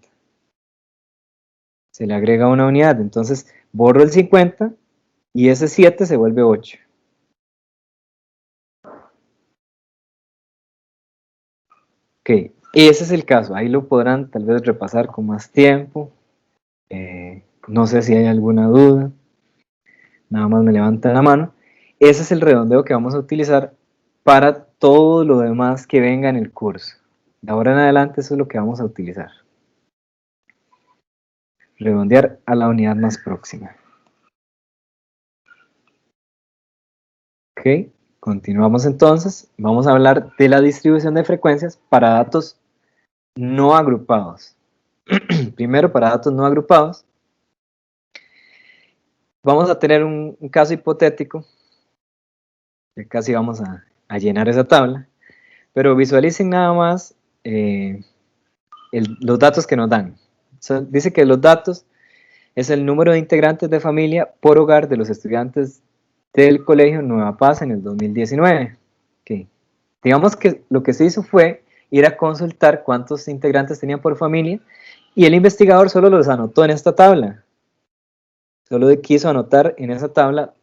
Se le agrega una unidad. Entonces, borro el 50 y ese 7 se vuelve 8. Ok, ese es el caso. Ahí lo podrán tal vez repasar con más tiempo. No sé si hay alguna duda. Nada más me levantan la mano. Ese es el redondeo que vamos a utilizar para todo lo demás que venga en el curso. De ahora en adelante eso es lo que vamos a utilizar. Redondear a la unidad más próxima. Ok, continuamos entonces. Vamos a hablar de la distribución de frecuencias para datos no agrupados. Primero, para datos no agrupados, vamos a tener un caso hipotético. Ya casi vamos a llenar esa tabla. Pero visualicen nada más los datos que nos dan. Dice que los datos es el número de integrantes de familia por hogar de los estudiantes del Colegio Nueva Paz en el 2019. Okay. Digamos que lo que se hizo fue ir a consultar cuántos integrantes tenían por familia y el investigador solo los anotó en esta tabla. Solo quiso anotar en esa tabla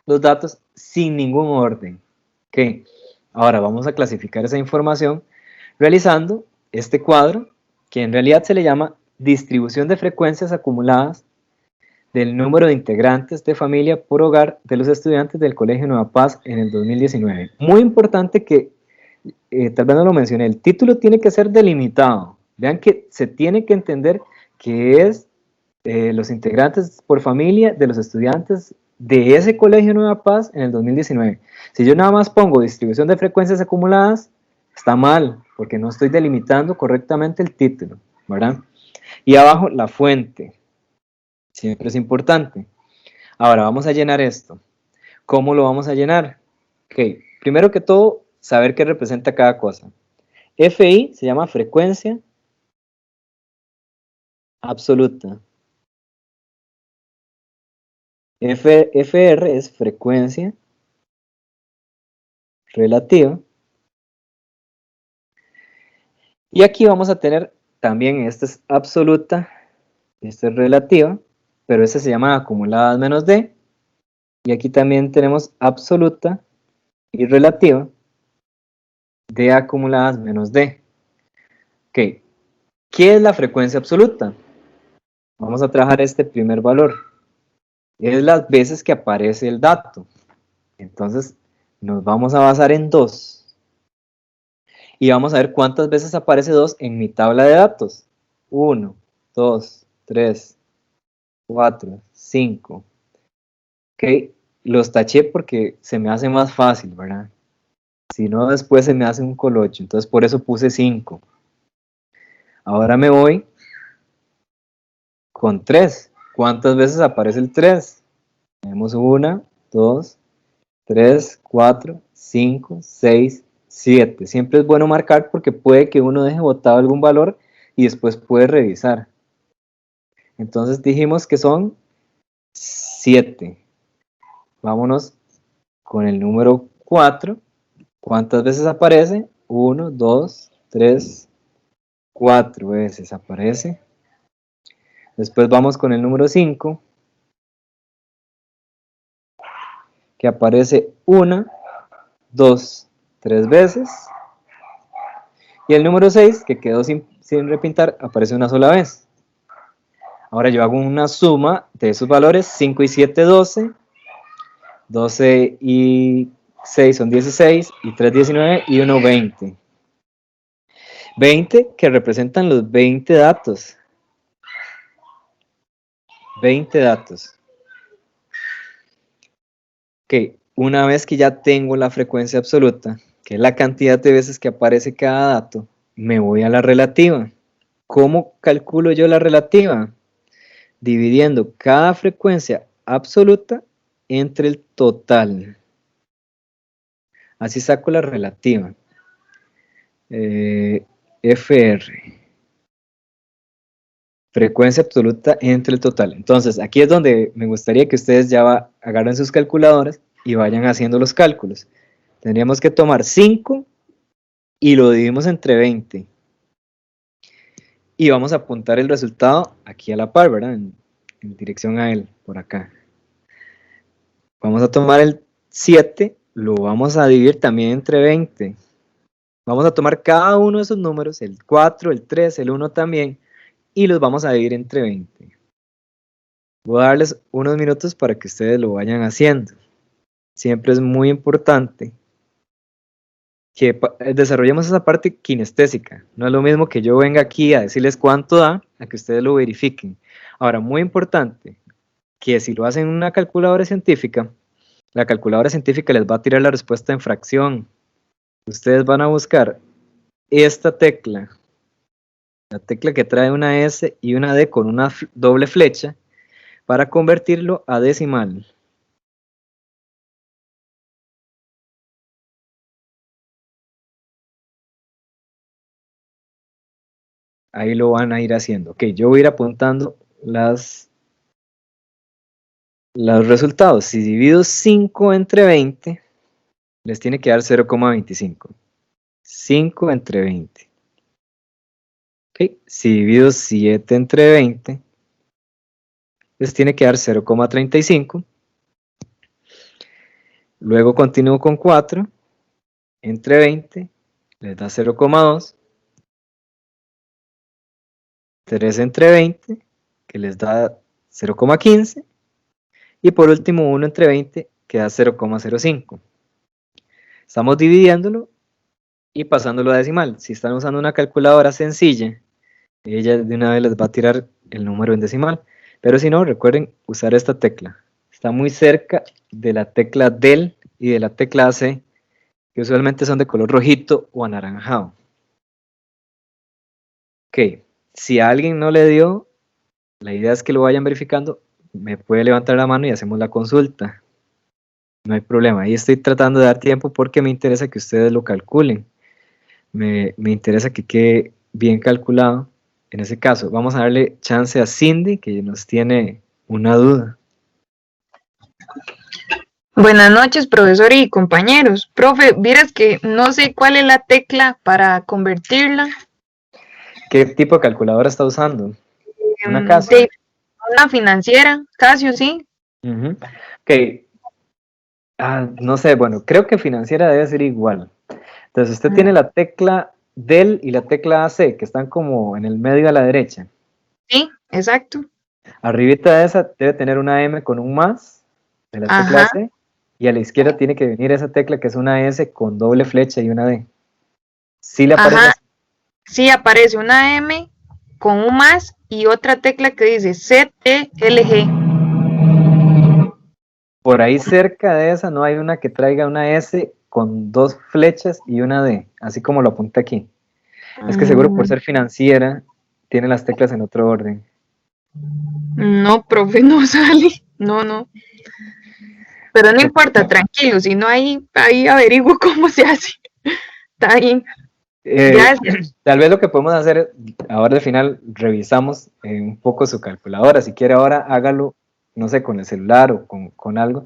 los datos sin ningún orden. Okay. Ahora vamos a clasificar esa información realizando este cuadro que en realidad se le llama distribución de frecuencias acumuladas del número de integrantes de familia por hogar de los estudiantes del Colegio Nueva Paz en el 2019. Muy importante que, tal vez no lo mencioné, el título tiene que ser delimitado. Vean que se tiene que entender que es los integrantes por familia de los estudiantes de ese Colegio Nueva Paz en el 2019. Si yo nada más pongo distribución de frecuencias acumuladas, está mal, porque no estoy delimitando correctamente el título, ¿verdad? Y abajo la fuente. Siempre es importante. Ahora vamos a llenar esto. ¿Cómo lo vamos a llenar? Ok, primero que todo, saber qué representa cada cosa. FI se llama frecuencia absoluta. FR es frecuencia relativa. Y aquí vamos a tener también, esta es absoluta, esta es relativa, pero esta se llama acumuladas menos D. Y aquí también tenemos absoluta y relativa de acumuladas menos D. Ok, ¿qué es la frecuencia absoluta? Vamos a trabajar este primer valor. Es las veces que aparece el dato. Entonces, nos vamos a basar en 2. Y vamos a ver cuántas veces aparece 2 en mi tabla de datos. 1, 2, 3, 4, 5. Ok, los taché porque se me hace más fácil, ¿verdad? Si no, después se me hace un colocho. Entonces, por eso puse 5. Ahora me voy con 3. ¿Cuántas veces aparece el 3? Tenemos 1, 2, 3, 4, 5, 6, 7. Siempre es bueno marcar porque puede que uno deje botado algún valor y después puede revisar. Entonces dijimos que son 7. Vámonos con el número 4. ¿Cuántas veces aparece? 1, 2, 3, 4 veces aparece. Después vamos con el número 5, que aparece 1, 2, 3 veces. Y el número 6, que quedó sin repintar, aparece una sola vez. Ahora yo hago una suma de esos valores, 5 y 7, 12. 12 y 6 son 16, y 3, 19, y 1, 20. 20 que representan los 20 datos. 20 datos. Ok, una vez que ya tengo la frecuencia absoluta, que es la cantidad de veces que aparece cada dato, me voy a la relativa. ¿Cómo calculo yo la relativa? Dividiendo cada frecuencia absoluta entre el total. Así saco la relativa. FR. Frecuencia absoluta entre el total. Entonces, aquí es donde me gustaría que ustedes ya agarren sus calculadoras y vayan haciendo los cálculos. Tendríamos que tomar 5 y lo dividimos entre 20. Y vamos a apuntar el resultado aquí a la par, ¿verdad? En dirección a él, por acá. Vamos a tomar el 7, lo vamos a dividir también entre 20. Vamos a tomar cada uno de esos números, el 4, el 3, el 1 también, y los vamos a dividir entre 20. Voy a darles unos minutos para que ustedes lo vayan haciendo. Siempre es muy importante que desarrollemos esa parte kinestésica. No es lo mismo que yo venga aquí a decirles cuánto da, a que ustedes lo verifiquen. Ahora, muy importante, que si lo hacen en una calculadora científica, la calculadora científica les va a tirar la respuesta en fracción. Ustedes van a buscar esta tecla, la tecla que trae una S y una D con una doble flecha, para convertirlo a decimal. Ahí lo van a ir haciendo. Ok, yo voy a ir apuntando los resultados. Si divido 5 entre 20, les tiene que dar 0,25. 5 entre 20. Ok, si divido 7 entre 20, les tiene que dar 0,35. Luego continúo con 4 entre 20, les da 0,2. 3 entre 20, que les da 0,15. Y por último 1 entre 20, que da 0,05. Estamos dividiéndolo y pasándolo a decimal. Si están usando una calculadora sencilla, ella de una vez les va a tirar el número en decimal. Pero si no, recuerden usar esta tecla. Está muy cerca de la tecla del y de la tecla AC, que usualmente son de color rojito o anaranjado. Ok, si a alguien no le dio, la idea es que lo vayan verificando. Me puede levantar la mano y hacemos la consulta. No hay problema. Ahí estoy tratando de dar tiempo porque me interesa que ustedes lo calculen. Me interesa que quede bien calculado. En ese caso, vamos a darle chance a Cindy, que nos tiene una duda. Buenas noches, profesor y compañeros. Profe, vieras que no sé cuál es la tecla para convertirla. ¿Qué tipo de calculadora está usando? ¿Una Casio? De una financiera, Casio, sí. Ok. No sé, bueno, creo que financiera debe ser igual. Entonces usted tiene la tecla del y la tecla AC, que están como en el medio a la derecha. Sí, exacto. Arribita de esa debe tener una M con un más de la tecla AC, y a la izquierda tiene que venir esa tecla que es una S con doble flecha y una D. ¿Sí le aparece? Ajá. Sí, aparece una M con un más y otra tecla que dice CTLG. Por ahí cerca de esa no hay una que traiga una S con dos flechas y una D, así como lo apunta aquí. Es que seguro por ser financiera tiene las teclas en otro orden. No, profe, no sale. No. Pero no importa, tranquilo, si no ahí averiguo cómo se hace. Está bien. Tal vez lo que podemos hacer, ahora al final revisamos un poco su calculadora. Si quiere ahora hágalo, no sé, con el celular o con algo,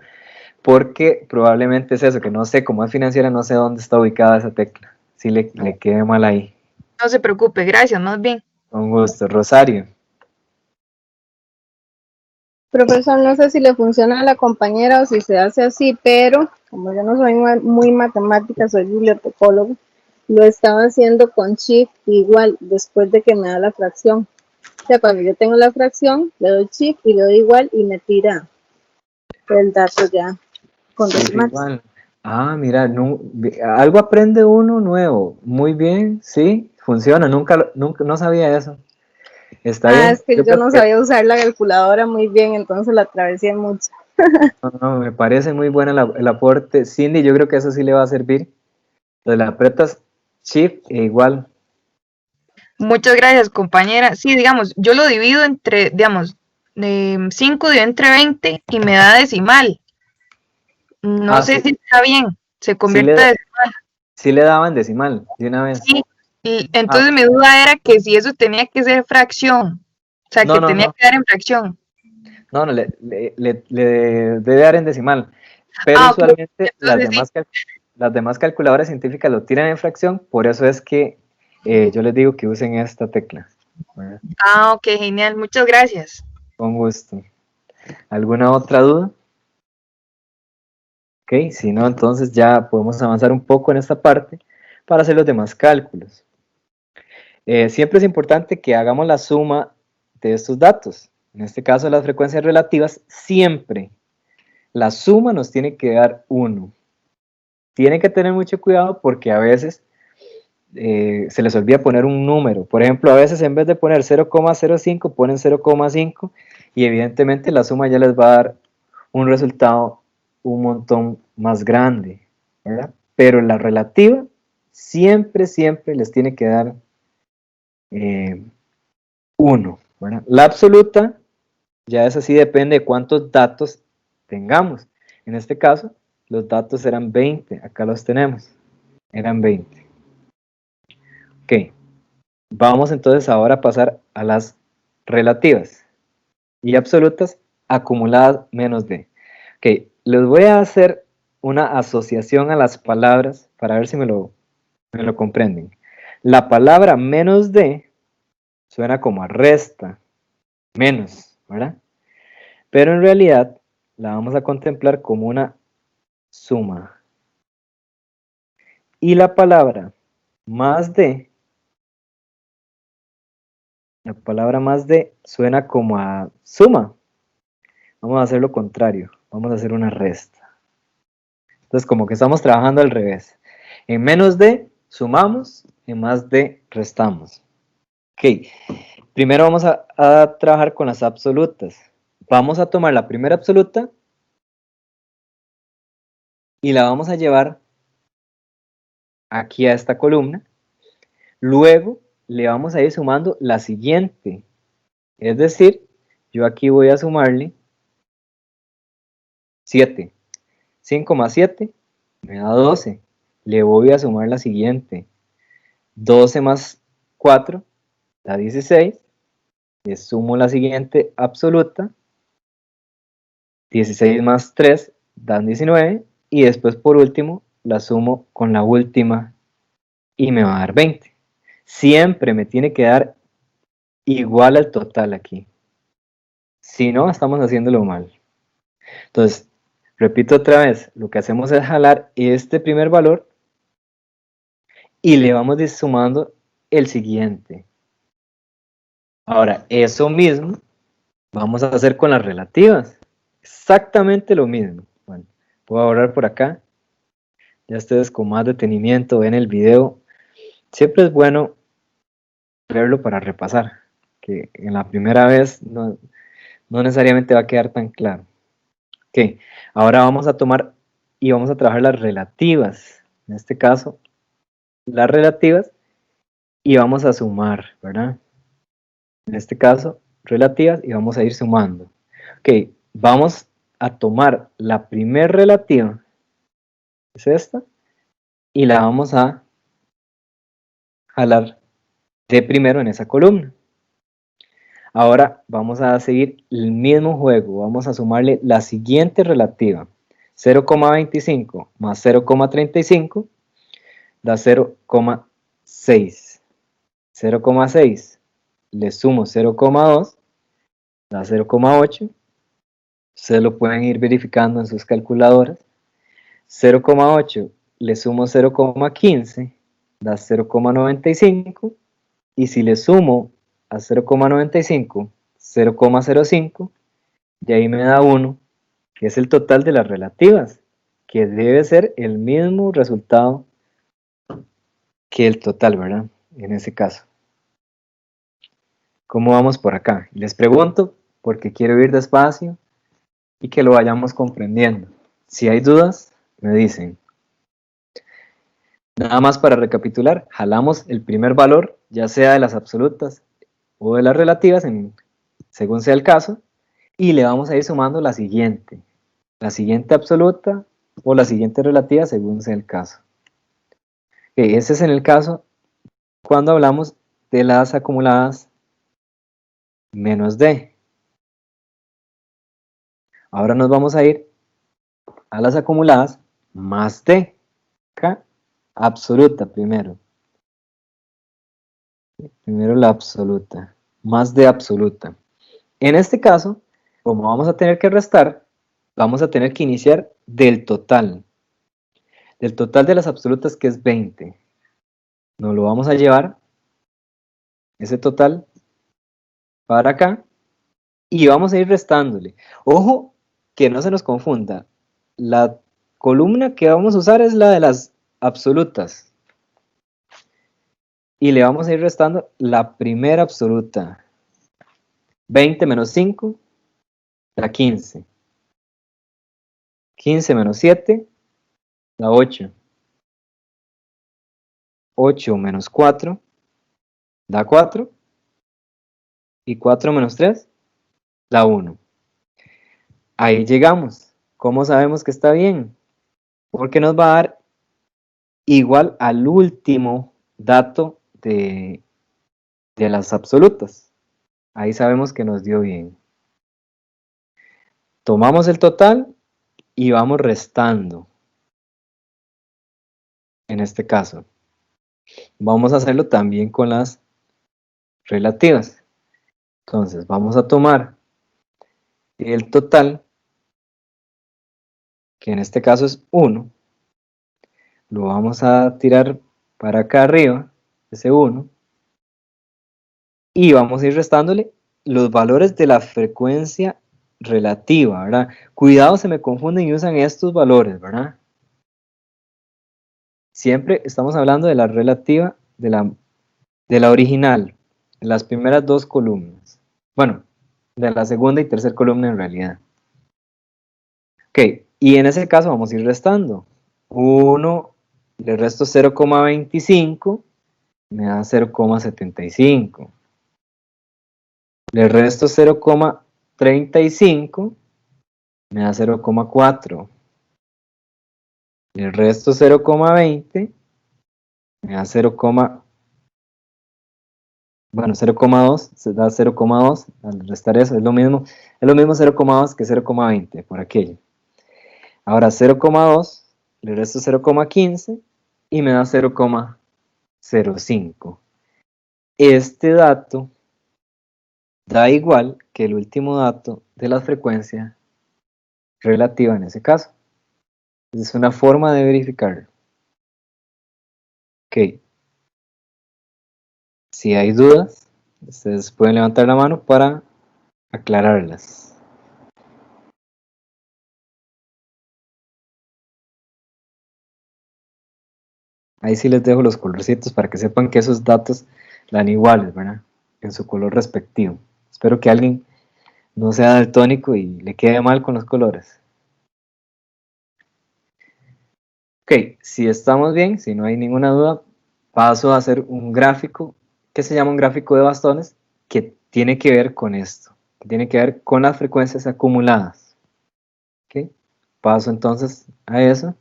porque probablemente es eso, que no sé, como es financiera, no sé dónde está ubicada esa tecla. Si le quede mal ahí. No se preocupe, gracias, más bien. Con gusto. Rosario. Profesor, no sé si le funciona a la compañera o si se hace así, pero como yo no soy muy matemática, soy bibliotecólogo, lo estaba haciendo con shift igual después de que me da la fracción. O sea, cuando yo tengo la fracción, le doy shift y le doy igual y me tira el dato ya con Sí, decimales. igual. Ah, mira, algo aprende uno nuevo. Muy bien, sí, funciona. Nunca, no sabía eso. Está Ah, bien. es que Yo yo creo no que sabía usar la calculadora muy bien, entonces la atravesé mucho. no, no, me parece muy buena el aporte. Cindy, yo creo que eso sí le va a servir. Le apretas Shift e igual. Muchas gracias, compañera. Sí, digamos, yo lo divido entre, digamos, 5 dividido entre 20 y me da decimal. No Ah, sé sí, si está bien, se sí convierte a decimal. sí le daban decimal de una vez. Sí, y Ah, entonces mi duda era que si eso tenía que ser fracción, o sea, no, que no, tenía no. que dar en fracción. No, no, le debe dar en decimal. Pero Ah, ok, usualmente entonces sí. las demás calculadoras científicas lo tiran en fracción, por eso es que yo les digo que usen esta tecla. ¿Verdad? Ah, ok, genial, muchas gracias. Con gusto. ¿Alguna otra duda? Ok, si no, entonces ya podemos avanzar un poco en esta parte para hacer los demás cálculos. Siempre es importante que hagamos la suma de estos datos. En este caso, las frecuencias relativas, siempre la suma nos tiene que dar 1. Tienen que tener mucho cuidado porque a veces se les olvida poner un número. Por ejemplo, a veces en vez de poner 0,05 ponen 0,5 y evidentemente la suma ya les va a dar un resultado un montón más grande, ¿verdad? Pero la relativa siempre, siempre les tiene que dar 1, ¿verdad? La absoluta ya es así, depende de cuántos datos tengamos. En este caso, los datos eran 20, acá los tenemos, eran 20. Ok, vamos entonces ahora a pasar a las relativas y absolutas acumuladas menos de. Ok, les voy a hacer una asociación a las palabras para ver si me lo comprenden. La palabra menos de suena como a resta, menos, ¿verdad? Pero en realidad la vamos a contemplar como una suma. Y la palabra más de, la palabra más de suena como a suma. Vamos a hacer lo contrario, vamos a hacer una resta. Entonces como que estamos trabajando al revés. En menos de sumamos, en más de restamos. Ok, primero vamos a trabajar con las absolutas. Vamos a tomar la primera absoluta y la vamos a llevar aquí a esta columna. Luego le vamos a ir sumando la siguiente. Es decir, yo aquí voy a sumarle 7. 5 más 7 me da 12. Le voy a sumar la siguiente. 12 más 4 da 16. Le sumo la siguiente absoluta. 16 más 3 dan 19. Y después por último la sumo con la última y me va a dar 20. Siempre me tiene que dar igual al total aquí. Si no, estamos haciéndolo mal. Entonces, repito otra vez, lo que hacemos es jalar este primer valor y le vamos sumando el siguiente. Ahora, eso mismo vamos a hacer con las relativas. Exactamente lo mismo. Bueno, puedo borrar por acá. Ya ustedes con más detenimiento ven el video. Siempre es bueno verlo para repasar, que en la primera vez no necesariamente va a quedar tan claro. Ok, ahora vamos a tomar y vamos a trabajar las relativas. En este caso, las relativas y vamos a sumar, ¿verdad? En este caso, relativas y vamos a ir sumando. Ok, vamos a tomar la primer relativa, es esta, y la vamos a jalar de primero en esa columna. Ahora vamos a seguir el mismo juego, vamos a sumarle la siguiente relativa, 0,25 más 0,35 da 0,6. 0,6 le sumo 0,2 da 0,8 Ustedes lo pueden ir verificando en sus calculadoras. 0,8 le sumo 0,15 da 0,95 y si le sumo a 0,95 0,05 y ahí me da 1, que es el total de las relativas, que debe ser el mismo resultado que el total, ¿verdad? En ese caso. ¿Cómo vamos por acá? Les pregunto porque quiero ir despacio y que lo vayamos comprendiendo. Si hay dudas, me dicen. Nada más para recapitular, jalamos el primer valor, ya sea de las absolutas o de las relativas, según sea el caso, y le vamos a ir sumando la siguiente absoluta o la siguiente relativa, según sea el caso. Ese es en el caso cuando hablamos de las acumuladas menos D. Ahora nos vamos a ir a las acumuladas más D. Acá, absoluta primero. Primero la absoluta. Más D absoluta. En este caso, como vamos a tener que restar, vamos a tener que iniciar del total. Del total de las absolutas, que es 20. Nos lo vamos a llevar, ese total, para acá. Y vamos a ir restándole. Ojo, que no se nos confunda. La columna que vamos a usar es la de las absolutas. Y le vamos a ir restando la primera absoluta. 20 menos 5 da 15. 15 menos 7 da 8. 8 menos 4 da 4. Y 4 menos 3 da 1. Ahí llegamos. ¿Cómo sabemos que está bien? Porque nos va a dar igual al último dato de las absolutas. Ahí sabemos que nos dio bien. Tomamos el total y vamos restando. En este caso. Vamos a hacerlo también con las relativas. Entonces vamos a tomar el total, que en este caso es 1. Lo vamos a tirar para acá arriba, ese 1. Y vamos a ir restándole los valores de la frecuencia relativa, ¿verdad? Cuidado, se me confunden y usan estos valores, ¿verdad? Siempre estamos hablando de la relativa, de la original, en las primeras dos columnas. Bueno, de la segunda y tercera columna en realidad. Ok, y en ese caso vamos a ir restando. 1, le resto 0,25, me da 0,75. Le resto 0,35, me da 0,4. Le resto 0,20, me da 0,2, se da 0,2. Al restar eso es lo mismo 0,2 que 0,20 por aquello. Ahora 0,2, le resto 0,15 y me da 0,05. Este dato da igual que el último dato de la frecuencia relativa en ese caso. Es una forma de verificarlo. Ok. Si hay dudas, ustedes pueden levantar la mano para aclararlas. Ahí sí les dejo los colorcitos para que sepan que esos datos dan iguales, ¿verdad? En su color respectivo. Espero que alguien no sea daltónico y le quede mal con los colores. Ok, si estamos bien, si no hay ninguna duda, paso a hacer un gráfico que se llama un gráfico de bastones que tiene que ver con esto, que tiene que ver con las frecuencias acumuladas. Ok, paso entonces a eso.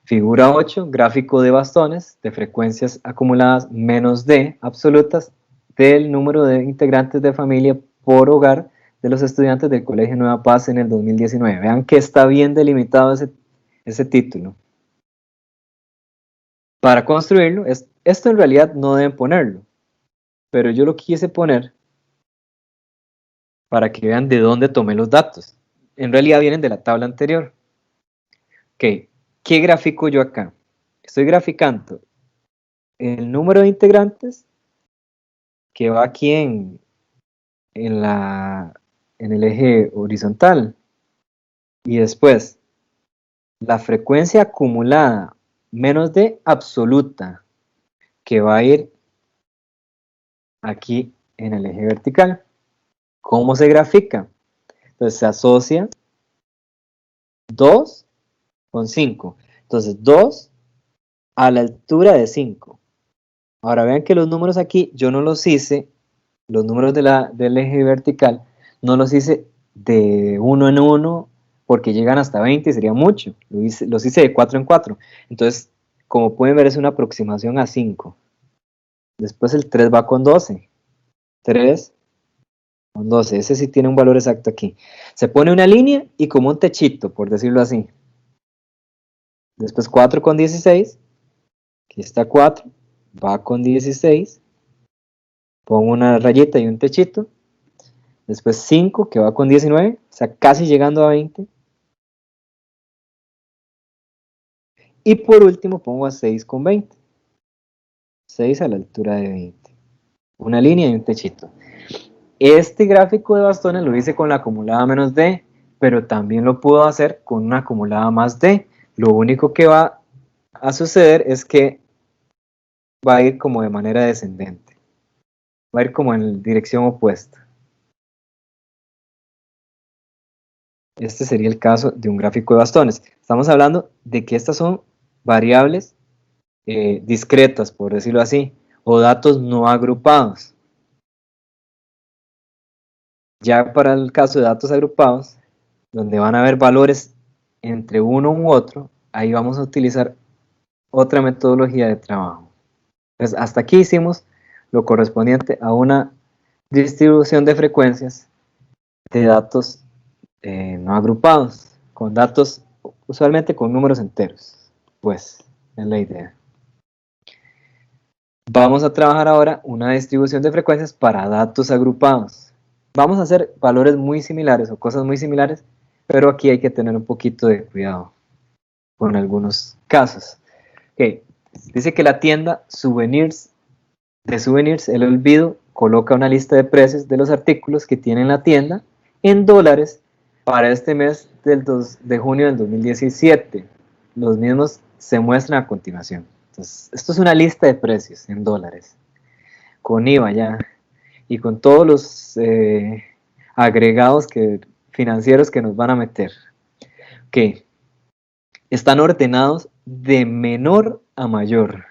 Figura 8, gráfico de bastones de frecuencias acumuladas menos D absolutas del número de integrantes de familia por hogar de los estudiantes del Colegio Nueva Paz en el 2019. Vean que está bien delimitado ese título. Para construirlo, esto en realidad no deben ponerlo, pero yo lo quise poner para que vean de dónde tomé los datos. en realidad vienen de la tabla anterior. Ok, ¿qué grafico yo acá? Estoy graficando el número de integrantes que va aquí en el eje horizontal, y después la frecuencia acumulada menos de absoluta que va a ir aquí en el eje vertical. ¿Cómo se grafica? Entonces se asocia 2 con 5. Entonces 2 a la altura de 5. Ahora vean que los números aquí yo no los hice, los números del eje vertical, no los hice de 1 en 1 porque llegan hasta 20 y sería mucho. Los hice de 4 en 4. Entonces, como pueden ver, es una aproximación a 5. Después el 3 va con 12. 3 con 12. Ese sí tiene un valor exacto aquí. Se pone una línea y como un techito, por decirlo así. Después 4 con 16. Aquí está 4. Va con 16. Pongo una rayita y un techito. Después 5 que va con 19. O sea, casi llegando a 20. Y por último pongo a 6 con 20. 6 a la altura de 20. Una línea y un techito. Este gráfico de bastones lo hice con la acumulada menos D, pero también lo puedo hacer con una acumulada más D. Lo único que va a suceder es que va a ir como de manera descendente. Va a ir como en dirección opuesta. Este sería el caso de un gráfico de bastones. Estamos hablando de que estas son variables discretas, por decirlo así, o datos no agrupados. Ya para el caso de datos agrupados, donde van a haber valores entre uno u otro, ahí vamos a utilizar otra metodología de trabajo. Pues hasta aquí hicimos lo correspondiente a una distribución de frecuencias de datos no agrupados, con datos usualmente con números enteros. Pues es la idea. Vamos a trabajar ahora una distribución de frecuencias para datos agrupados. Vamos a hacer valores muy similares o cosas muy similares, pero aquí hay que tener un poquito de cuidado con algunos casos. Okay. Dice que la tienda de souvenirs El Olvido coloca una lista de precios de los artículos que tiene en la tienda en dólares para este mes de junio del 2017. Los mismos se muestran a continuación. Entonces, esto es una lista de precios en dólares, con IVA ya, y con todos los agregados financieros que nos van a meter. Ok, están ordenados de menor a mayor.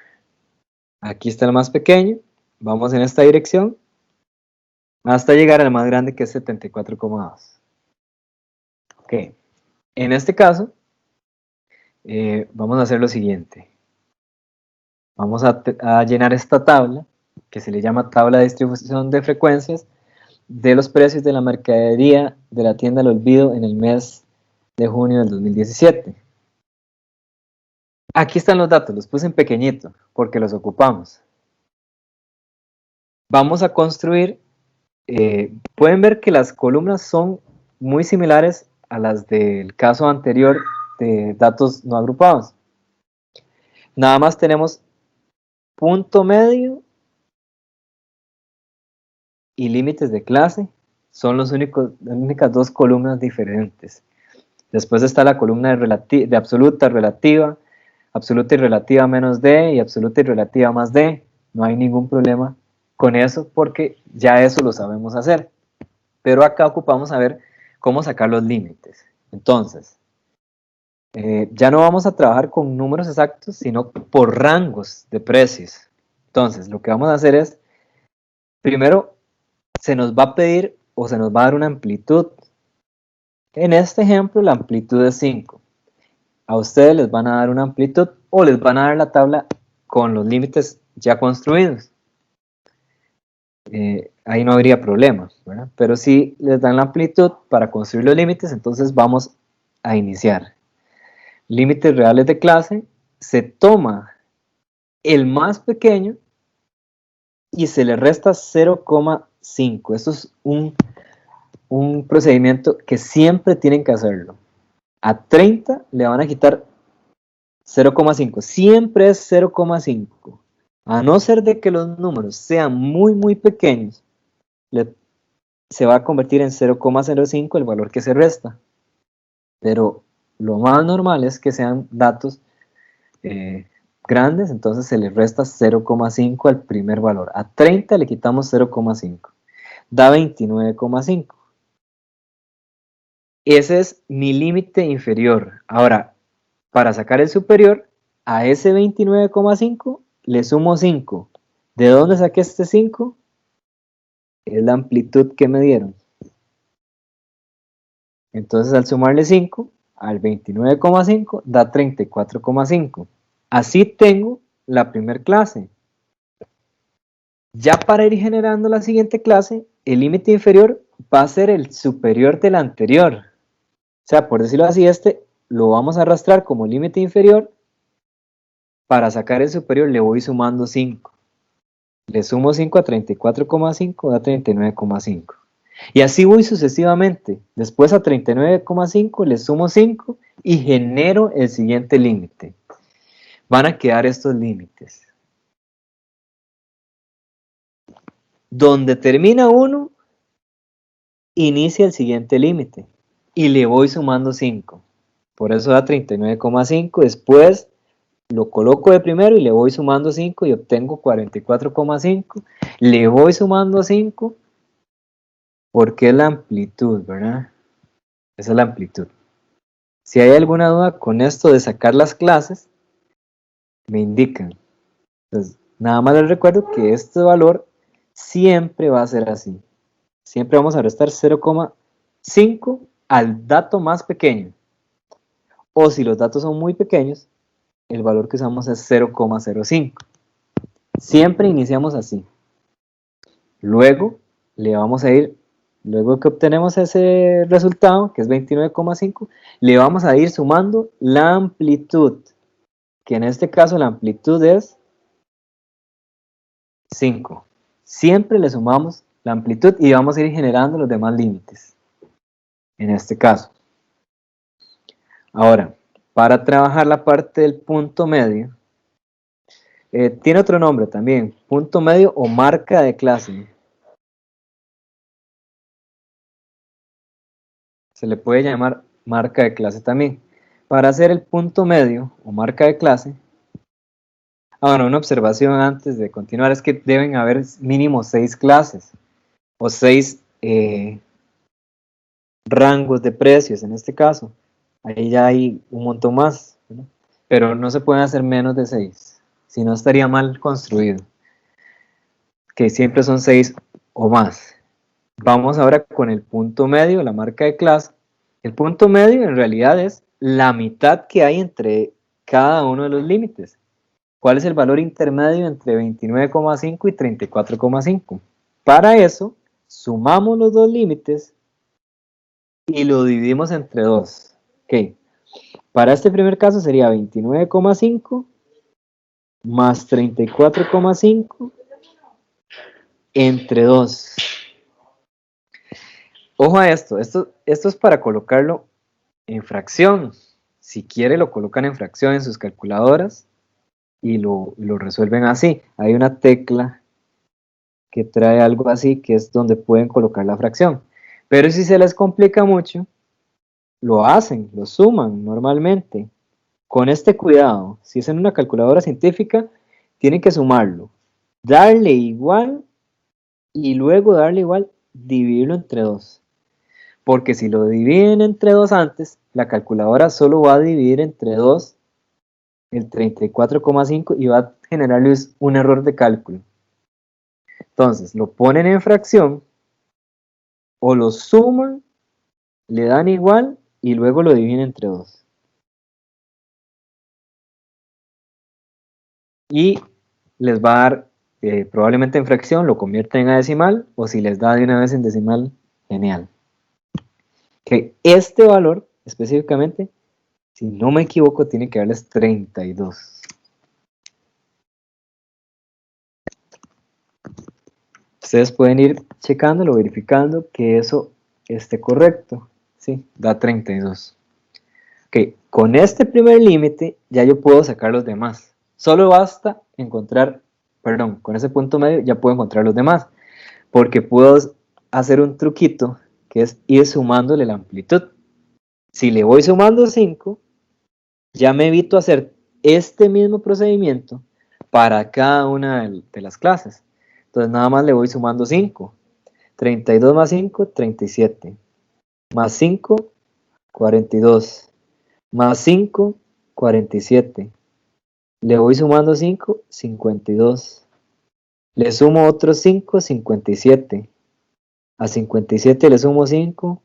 Aquí está el más pequeño, vamos en esta dirección, hasta llegar al más grande que es 74,2. Ok, en este caso, vamos a hacer lo siguiente. Vamos a llenar esta tabla, que se le llama tabla de distribución de frecuencias, de los precios de la mercadería de la tienda El Olvido en el mes de junio del 2017. Aquí están los datos, los puse en pequeñito, porque los ocupamos. Vamos a construir, pueden ver que las columnas son muy similares a las del caso anterior de datos no agrupados. Nada más tenemos punto medio y límites de clase, son las únicas dos columnas diferentes. Después está la columna de absoluta, relativa, absoluta y relativa menos D y absoluta y relativa más D. No hay ningún problema con eso porque ya eso lo sabemos hacer. Pero acá ocupamos saber cómo sacar los límites. Entonces, ya no vamos a trabajar con números exactos, sino por rangos de precios. Entonces, lo que vamos a hacer es, primero, se nos va a pedir o se nos va a dar una amplitud. En este ejemplo, la amplitud es 5. A ustedes les van a dar una amplitud o les van a dar la tabla con los límites ya construidos. Ahí no habría problema, ¿verdad? Pero si les dan la amplitud para construir los límites, entonces vamos a iniciar. Límites reales de clase, se toma el más pequeño y se le resta 0,5. Esto es un un procedimiento que siempre tienen que hacerlo. A 30 le van a quitar 0,5. Siempre es 0,5. A no ser de que los números sean muy pequeños, se va a convertir en 0,05 el valor que se resta. Pero lo más normal es que sean datos grandes, entonces se le resta 0,5 al primer valor. A 30 le quitamos 0,5. Da 29,5. Ese es mi límite inferior. Ahora, para sacar el superior, a ese 29,5 le sumo 5. ¿De dónde saqué este 5? Es la amplitud que me dieron. Entonces, al sumarle 5 al 29,5 da 34,5. Así tengo la primera clase. Ya para ir generando la siguiente clase, el límite inferior va a ser el superior del anterior. O sea, por decirlo así, este lo vamos a arrastrar como límite inferior. Para sacar el superior le voy sumando 5. Le sumo 5 a 34,5, da 39,5. Y así voy sucesivamente. Después a 39,5 le sumo 5 y genero el siguiente límite. Van a quedar estos límites. Donde termina uno, inicia el siguiente límite. Y le voy sumando 5. Por eso da 39,5. Después lo coloco de primero y le voy sumando 5 y obtengo 44,5. Le voy sumando 5 porque es la amplitud, ¿verdad? Esa es la amplitud. Si hay alguna duda con esto de sacar las clases, me indican. Entonces, nada más les recuerdo que este valor siempre va a ser así. Siempre vamos a restar 0,5 al dato más pequeño. O si los datos son muy pequeños, el valor que usamos es 0,05. Siempre iniciamos así. Luego le vamos a ir, luego que obtenemos ese resultado, que es 29,5, le vamos a ir sumando la amplitud, que en este caso la amplitud es 5. Siempre le sumamos la amplitud y vamos a ir generando los demás límites, en este caso. Ahora, para trabajar la parte del punto medio, tiene otro nombre también, punto medio o marca de clase. Se le puede llamar marca de clase también. Para hacer el punto medio o marca de clase, bueno, una observación antes de continuar es que deben haber mínimo 6 clases o 6 rangos de precios en este caso. Ahí ya hay un montón más, ¿no? Pero no se pueden hacer menos de 6, si no estaría mal construido, que siempre son 6 o más. Vamos ahora con el punto medio, la marca de clase. El punto medio en realidad es la mitad que hay entre cada uno de los límites. ¿Cuál es el valor intermedio entre 29,5 y 34,5? Para eso, sumamos los dos límites y lo dividimos entre 2. Okay. Para este primer caso sería 29,5 más 34,5 entre 2. Ojo a esto es para colocarlo en fracción. Si quiere lo colocan en fracción en sus calculadoras y lo resuelven así. Hay una tecla que trae algo así que es donde pueden colocar la fracción. Pero si se les complica mucho, lo hacen, lo suman normalmente. Con este cuidado, si es en una calculadora científica, tienen que sumarlo, darle igual y luego darle igual, dividirlo entre 2. Porque si lo dividen entre 2 antes, la calculadora solo va a dividir entre 2 el 34,5 y va a generarles un error de cálculo. Entonces, lo ponen en fracción o lo suman, le dan igual y luego lo dividen entre 2. Y les va a dar, probablemente en fracción, lo convierten a decimal, o si les da de una vez en decimal, genial. Okay. Este valor, específicamente, si no me equivoco, tiene que darles 32. Ustedes pueden ir checándolo, verificando que eso esté correcto. Sí, da 32. Ok, con este primer límite ya yo puedo sacar los demás. Solo basta encontrar, perdón, con ese punto medio ya puedo encontrar los demás. Porque puedo hacer un truquito que es ir sumándole la amplitud. Si le voy sumando 5, ya me evito hacer este mismo procedimiento para cada una de las clases. Entonces nada más le voy sumando 5. 32 más 5, 37. Más 5, 42. Más 5, 47. Le voy sumando 5, 52. Le sumo otros 5, 57. A 57 le sumo 5,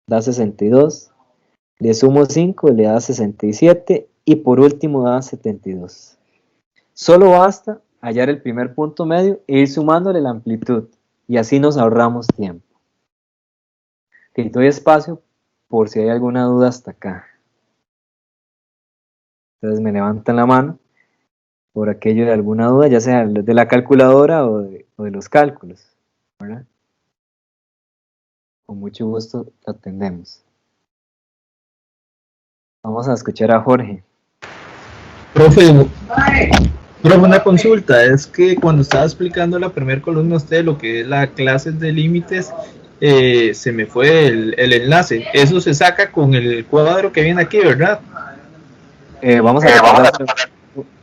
da 62. Le sumo 5, le da 67. Y por último da 72. Solo basta hallar el primer punto medio e ir sumándole la amplitud. Y así nos ahorramos tiempo. Ok, doy espacio por si hay alguna duda hasta acá. Entonces me levantan la mano por aquello de alguna duda, ya sea de la calculadora o de los cálculos, ¿verdad? Con mucho gusto lo atendemos. Vamos a escuchar a Jorge. Profe, una consulta, es que cuando estaba explicando la primera columna usted lo que es la clase de límites, se me fue el enlace. Eso se saca con el cuadro que viene aquí, ¿verdad? Vamos a recordar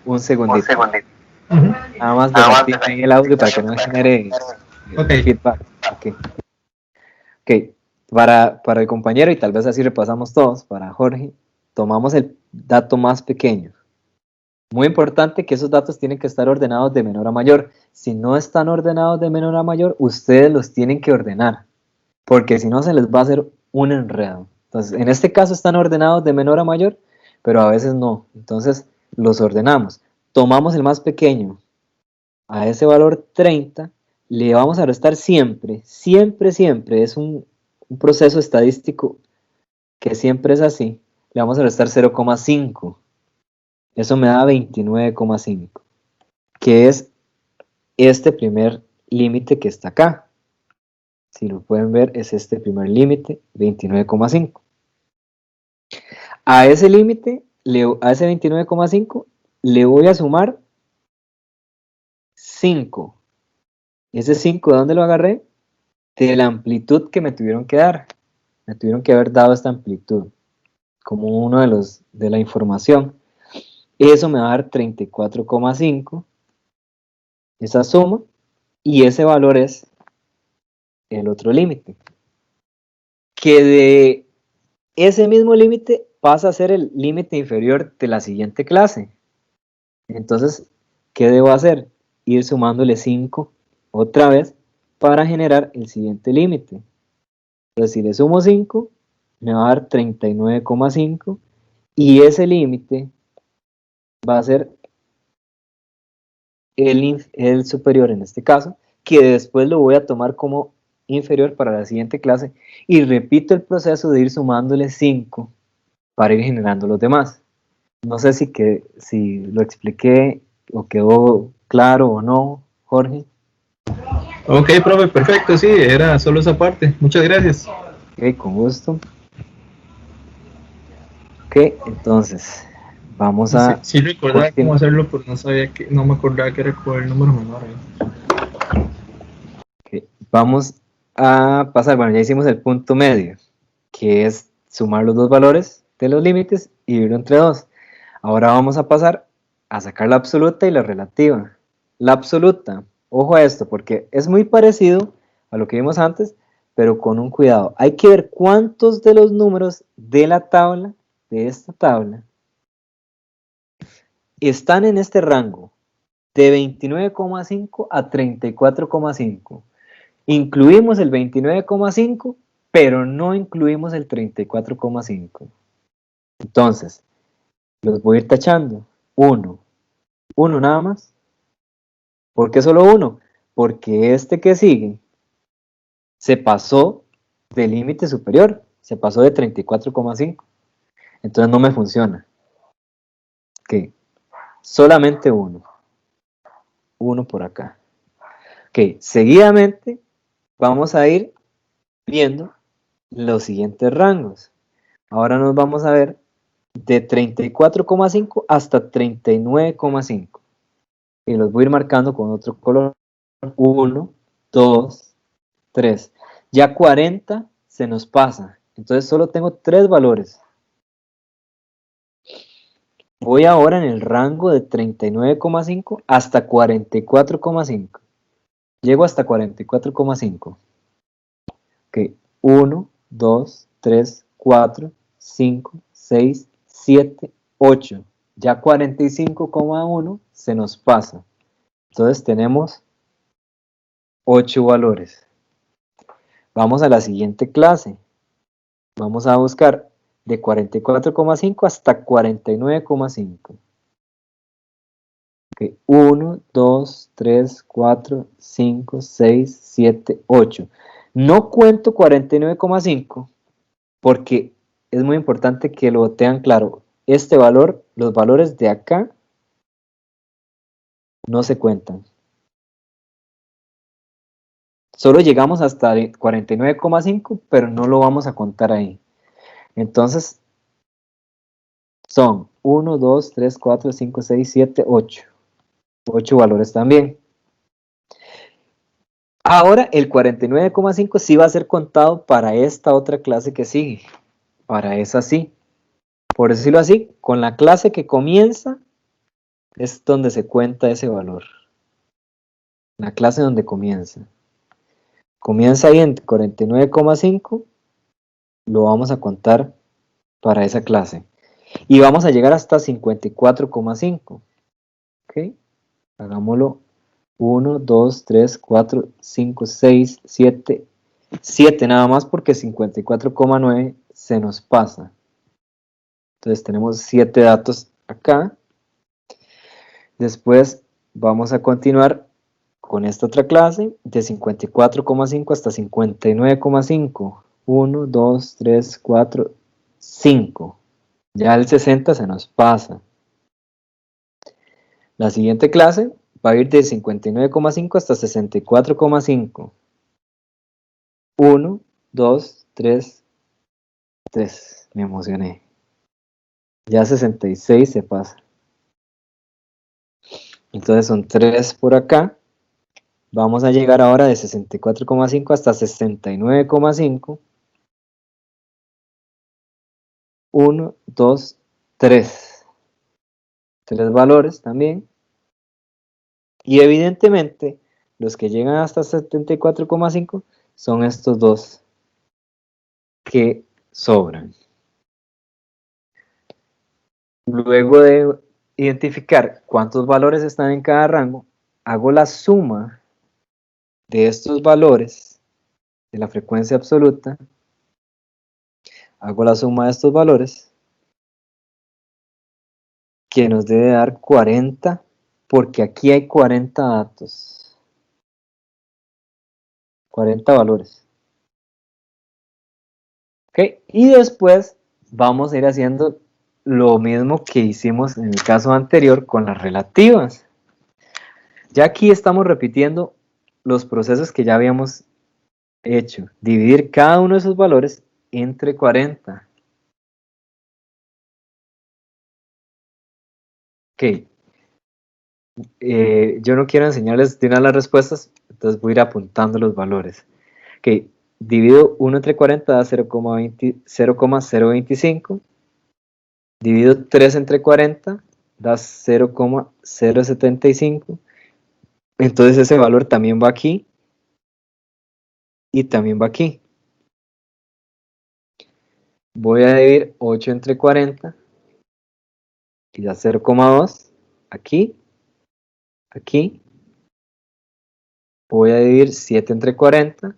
un segundito. Uh-huh. Nada más desactiven el audio para que no genere feedback. Ok, para el compañero, y tal vez así repasamos todos, para Jorge, tomamos el dato más pequeño. Muy importante que esos datos tienen que estar ordenados de menor a mayor. Si no están ordenados de menor a mayor, ustedes los tienen que ordenar, porque si no se les va a hacer un enredo. Entonces, en este caso están ordenados de menor a mayor, pero a veces no. Entonces, los ordenamos. Tomamos el más pequeño. A ese valor 30 le vamos a restar siempre, siempre. Es un proceso estadístico que siempre es así. Le vamos a restar 0,5. Eso me da 29,5, que es este primer límite que está acá. Si lo pueden ver, es este primer límite, 29,5. A ese límite, a ese 29,5, le voy a sumar 5. Ese 5, ¿de dónde lo agarré? De la amplitud que me tuvieron que dar. Me tuvieron que haber dado esta amplitud como uno de la información. Eso me va a dar 34,5. Esa suma. Y ese valor es el otro límite. Que de ese mismo límite pasa a ser el límite inferior de la siguiente clase. Entonces, ¿qué debo hacer? Ir sumándole 5 otra vez para generar el siguiente límite. Entonces, si le sumo 5, me va a dar 39,5 y ese límite va a ser el superior en este caso, que después lo voy a tomar como inferior para la siguiente clase y repito el proceso de ir sumándole 5 para ir generando los demás. No sé si lo expliqué o quedó claro o no, Jorge. Ok, profe, perfecto, sí, era solo esa parte. Muchas gracias. Ok, con gusto. Ok, entonces vamos a... Sí recordaba cómo hacerlo, pero no me acordaba que era con el número menor. Okay, vamos a pasar, bueno, ya hicimos el punto medio, que es sumar los dos valores de los límites y dividirlo entre 2. Ahora vamos a pasar a sacar la absoluta y la relativa. La absoluta, ojo a esto, porque es muy parecido a lo que vimos antes, pero con un cuidado. Hay que ver cuántos de los números de la tabla, de esta tabla, están en este rango de 29,5 a 34,5. Incluimos el 29,5, pero no incluimos el 34,5. Entonces, los voy a ir tachando. 1 nada más. ¿Por qué solo 1? Porque este que sigue se pasó del límite superior, se pasó de 34,5. Entonces no me funciona. Ok, solamente 1. 1 por acá. Ok, seguidamente vamos a ir viendo los siguientes rangos. Ahora nos vamos a ver de 34,5 hasta 39,5. Y los voy a ir marcando con otro color. 1, 2, 3. Ya 40 se nos pasa. Entonces solo tengo 3 valores. Voy ahora en el rango de 39,5 hasta 44,5. Llego hasta 44,5. Ok, 1, 2, 3, 4, 5, 6, 7, 8. Ya 45,1 se nos pasa. Entonces tenemos 8 valores. Vamos a la siguiente clase. Vamos a buscar de 44,5 hasta 49,5. Okay. 1, 2, 3, 4, 5, 6, 7, 8. No cuento 49,5 porque es muy importante que lo tengan claro. Este valor, los valores de acá, no se cuentan. Solo llegamos hasta 49,5, pero no lo vamos a contar ahí. Entonces, son 1, 2, 3, 4, 5, 6, 7, 8. 8 valores también. Ahora, el 49,5 sí va a ser contado para esta otra clase que sigue. Para esa sí. Por decirlo así, con la clase que comienza es donde se cuenta ese valor. La clase donde comienza. Comienza ahí en 49,5, lo vamos a contar para esa clase. Y vamos a llegar hasta 54,5. ¿Ok? Hagámoslo. 1, 2, 3, 4, 5, 6, 7, 7 nada más porque 54,9 se nos pasa. Entonces tenemos 7 datos acá. Después vamos a continuar con esta otra clase de 54,5 hasta 59,5. 1, 2, 3, 4, 5. Ya el 60 se nos pasa. La siguiente clase va a ir de 59,5 hasta 64,5. 1, 2, 3, 3. Me emocioné. Ya 66 se pasa. Entonces son 3 por acá. Vamos a llegar ahora de 64,5 hasta 69,5. 1, 2, 3. 3 valores también. Y evidentemente, los que llegan hasta 74,5 son estos dos que sobran. Luego de identificar cuántos valores están en cada rango, hago la suma de estos valores de la frecuencia absoluta. Hago la suma de estos valores que nos debe dar 40, porque aquí hay 40 datos. 40 valores. ¿Ok? Y después vamos a ir haciendo lo mismo que hicimos en el caso anterior con las relativas. Ya aquí estamos repitiendo los procesos que ya habíamos hecho. Dividir cada uno de esos valores entre 40. Ok. Yo no quiero enseñarles de una las respuestas, entonces voy a ir apuntando los valores. Ok. Divido 1 entre 40 da 0,025. Divido 3 entre 40 da 0,075. Entonces ese valor también va aquí y también va aquí. Voy a dividir 8 entre 40 y da 0,2. Aquí, aquí. Voy a dividir 7 entre 40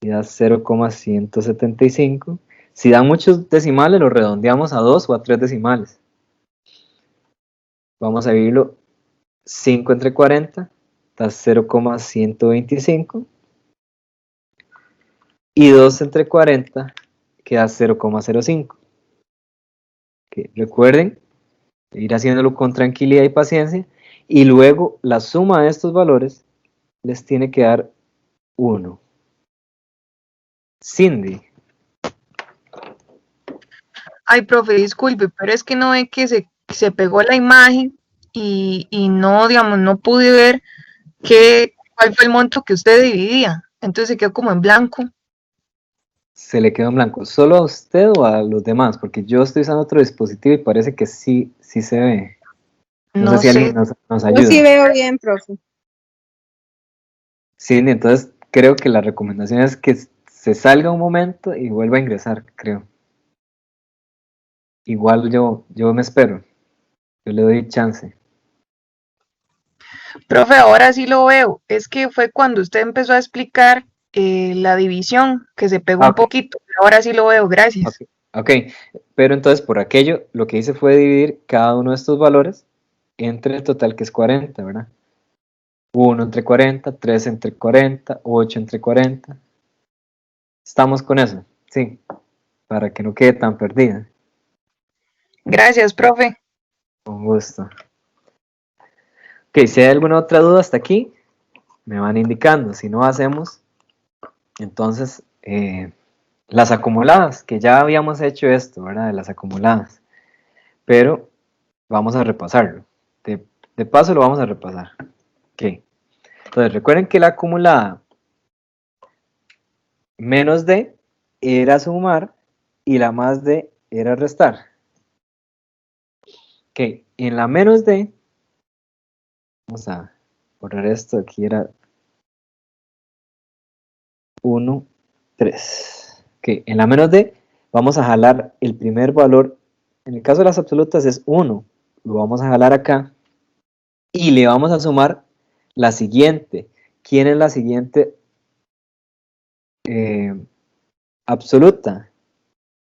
y da 0,175. Si dan muchos decimales, lo redondeamos a 2 o a 3 decimales. Vamos a dividirlo 5 entre 40, da 0,125. Y 2 entre 40 queda 0,05. Okay. Recuerden ir haciéndolo con tranquilidad y paciencia. Y luego la suma de estos valores les tiene que dar 1. Cindy, Ay, profe, disculpe, pero es que no ve que se pegó la imagen y no, digamos, no pude ver cuál fue el monto que usted dividía. Entonces se quedó como en blanco. Se le quedó en blanco. ¿Solo a usted o a los demás? Porque yo estoy usando otro dispositivo y parece que sí, sí se ve. No sé No si alguien sé. nos Yo sí ayuda. veo bien, profe. Sí, entonces creo que la recomendación es que se salga un momento y vuelva a ingresar, creo. Igual yo me espero. Yo le doy chance. Profe, ahora sí lo veo. Es que fue cuando usted empezó a explicar la división, que se pegó Ah, un ok, poquito. Pero ahora sí lo veo, ok, gracias. ok. Pero entonces por aquello, lo que hice fue dividir cada uno de estos valores entre el total que es 40, ¿verdad? 1 entre 40, 3 entre 40, 8 entre 40. ¿Estamos con eso? Sí, para que no quede tan perdida. Gracias, profe. Con gusto. Ok, si hay alguna otra duda hasta aquí, me van indicando. Si no hacemos, entonces, las acumuladas, que ya habíamos hecho esto, ¿verdad? De las acumuladas. Pero vamos a repasarlo. De paso lo vamos a repasar. Ok. Entonces, recuerden que la acumulada menos D era sumar y la más D era restar. Ok, en la menos D, vamos a borrar esto, aquí era 1, 3. Ok, en la menos D vamos a jalar el primer valor, en el caso de las absolutas es 1, lo vamos a jalar acá y le vamos a sumar la siguiente. ¿Quién es la siguiente eh, absoluta?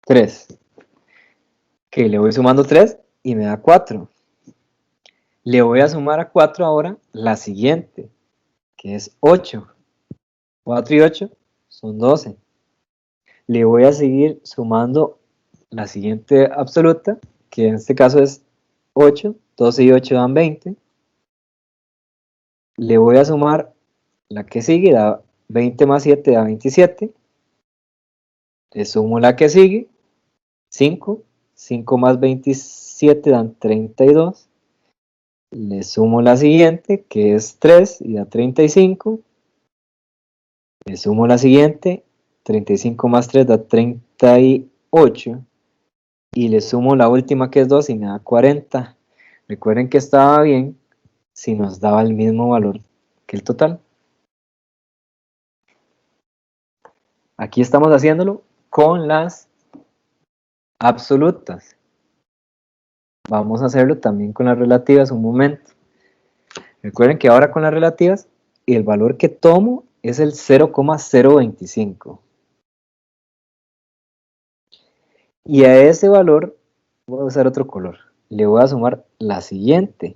3. Ok, le voy sumando 3 y me da 4. Le voy a sumar a 4 ahora la siguiente, que es 8. 4 y 8 son 12. Le voy a seguir sumando la siguiente absoluta, que en este caso es 8. 12 y 8 dan 20. Le voy a sumar la que sigue, da 20 más 7 da 27. Le sumo la que sigue, 5. 5 más 27 dan 32. Le sumo la siguiente, que es 3 y da 35. Le sumo la siguiente, 35 más 3 da 38. Y le sumo la última que es 2 y me da 40. Recuerden que estaba bien si nos daba el mismo valor que el total. Aquí estamos haciéndolo con las absolutas. Vamos a hacerlo también con las relativas un momento. Recuerden que ahora con las relativas el valor que tomo es el 0,025. Y a ese valor voy a usar otro color. Le voy a sumar la siguiente.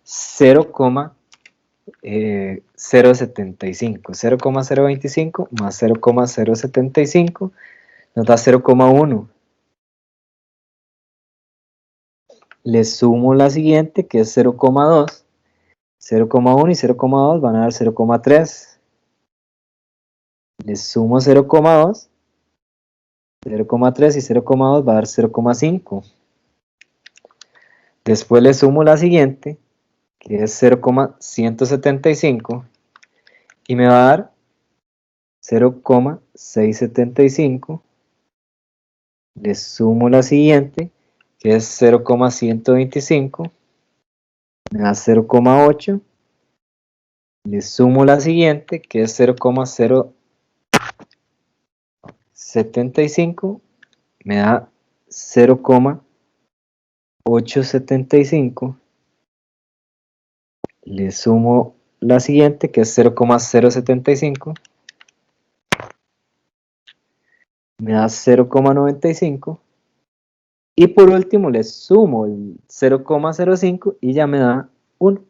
0,075. 0,025 más 0,075 nos da 0,1. Le sumo la siguiente que es 0,2. 0,1 y 0,2 van a dar 0,3. Le sumo 0,2. 0,3 y 0,2 va a dar 0,5. Después le sumo la siguiente, que es 0,175, y me va a dar 0,675. Le sumo la siguiente, que es 0,125, me da 0,8. Le sumo la siguiente, que es 0,075, me da 0,875. Le sumo la siguiente, que es 0,075, me da 0,95. Y por último le sumo el 0,05 y ya me da 1,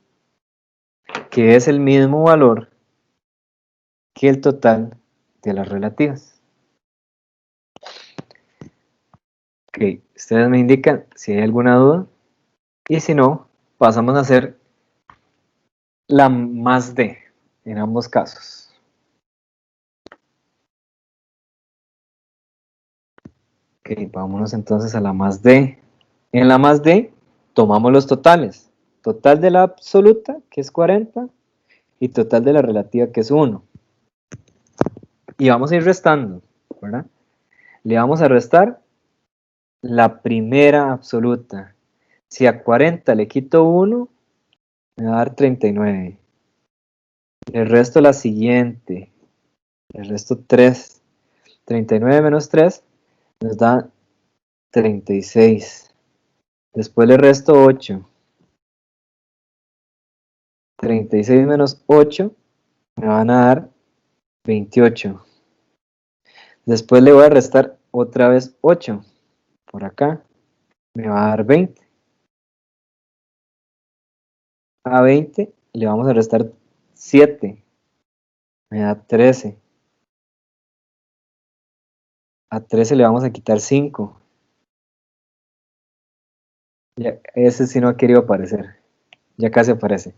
que es el mismo valor que el total de las relativas. Ok, ustedes me indican si hay alguna duda y si no, pasamos a hacer la más D en ambos casos. Ok, vámonos entonces a la más D. En la más D tomamos los totales. Total de la absoluta, que es 40, y total de la relativa, que es 1. Y vamos a ir restando, ¿verdad? Le vamos a restar la primera absoluta. Si a 40 le quito 1, me va a dar 39. El resto la siguiente. El resto 3. 39 menos 3 nos da 36. Después le resto 8. 36 menos 8 me van a dar 28. Después le voy a restar otra vez 8. Por acá me va a dar 20. A 20 le vamos a restar 7. Me da 13. A 13 le vamos a quitar 5. Ya, ese sí no ha querido aparecer. Ya casi aparece.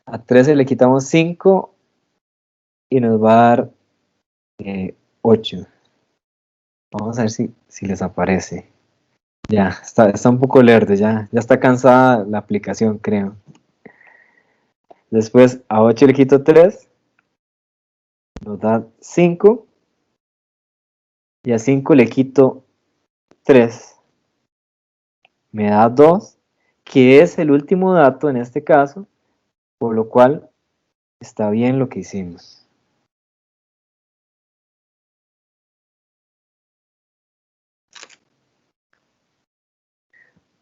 A 13 le quitamos 5 y nos va a dar 8. Vamos a ver si les aparece. Ya, está un poco lerdo, ya está cansada la aplicación, creo. Después a 8 le quito 3, nos da 5. Y a 5 le quito 3, me da 2, que es el último dato en este caso, por lo cual está bien lo que hicimos.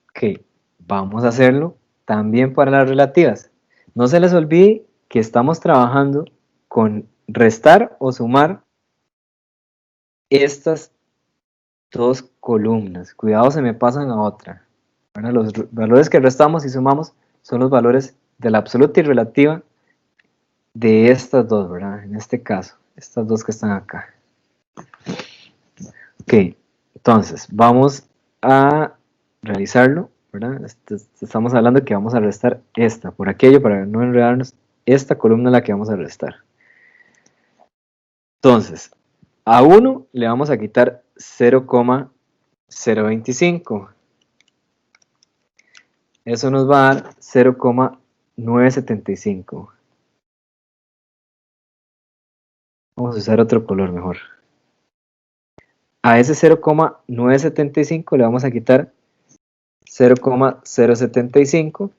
Ok, vamos a hacerlo también para las relativas. No se les olvide que estamos trabajando con restar o sumar estas dos columnas. Cuidado, se me pasan a otra. Bueno, los valores que restamos y sumamos son los valores de la absoluta y relativa de estas dos, ¿verdad? En este caso, estas dos que están acá. Ok, entonces vamos a realizarlo, ¿verdad? Estamos hablando que vamos a restar esta, por aquello, para no enredarnos, esta columna es la que vamos a restar. Entonces, a 1 le vamos a quitar 0,025. Eso nos va a dar 0,975. Vamos a usar otro color mejor. A ese 0,975 le vamos a quitar 0,075,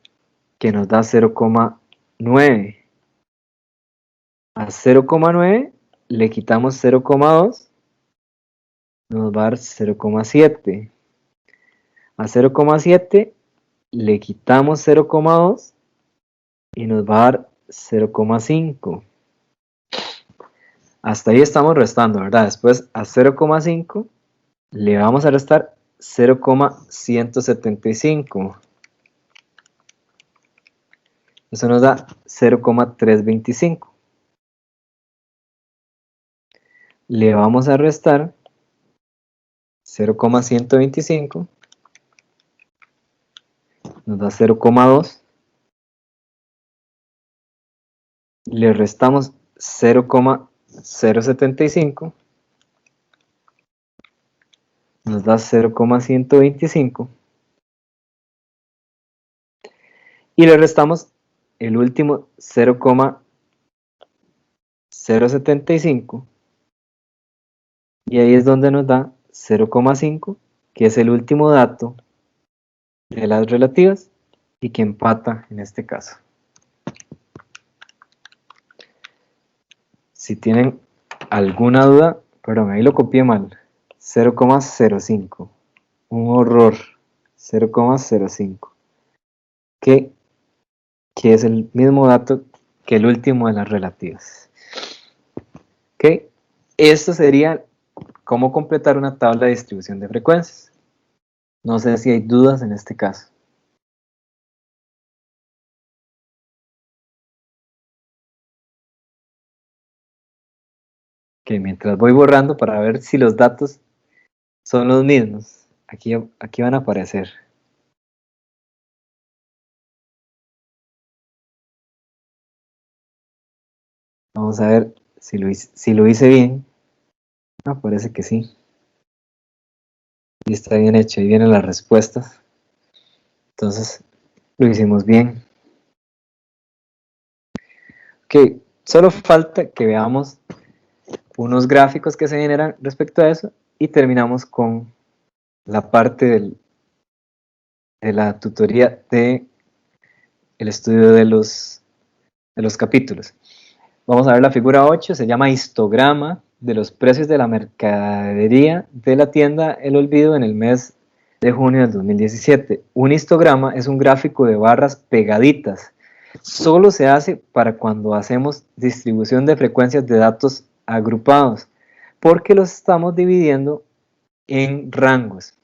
que nos da 0,9. A 0,9 le quitamos 0,2, nos va a dar 0,7. A 0,7 le quitamos 0,2 y nos va a dar 0,5. Hasta ahí estamos restando, ¿verdad? Después a 0,5 le vamos a restar 0,175. Eso nos da 0,325. Le vamos a restar 0,125. Nos da 0,2. Le restamos 0,075. Nos da 0,125. Y le restamos el último 0,075. Y ahí es donde nos da 0,5, que es el último dato de las relativas y que empata en este caso. Si tienen alguna duda, perdón, ahí lo copié mal, 0,05, un horror, 0,05, que es el mismo dato que el último de las relativas. Ok, esto sería cómo completar una tabla de distribución de frecuencias. No sé si hay dudas en este caso. Que mientras voy borrando para ver si los datos son los mismos, aquí van a aparecer. Vamos a ver si lo hice bien. Parece que sí. Y está bien hecho, ahí vienen las respuestas. Entonces, lo hicimos bien. Ok, solo falta que veamos unos gráficos que se generan respecto a eso y terminamos con la parte de la tutoría de el estudio de los capítulos. Vamos a ver la figura 8, se llama histograma de los precios de la mercadería de la tienda El Olvido en el mes de junio del 2017. Un histograma es un gráfico de barras pegaditas. Solo se hace para cuando hacemos distribución de frecuencias de datos agrupados, porque los estamos dividiendo en rangos.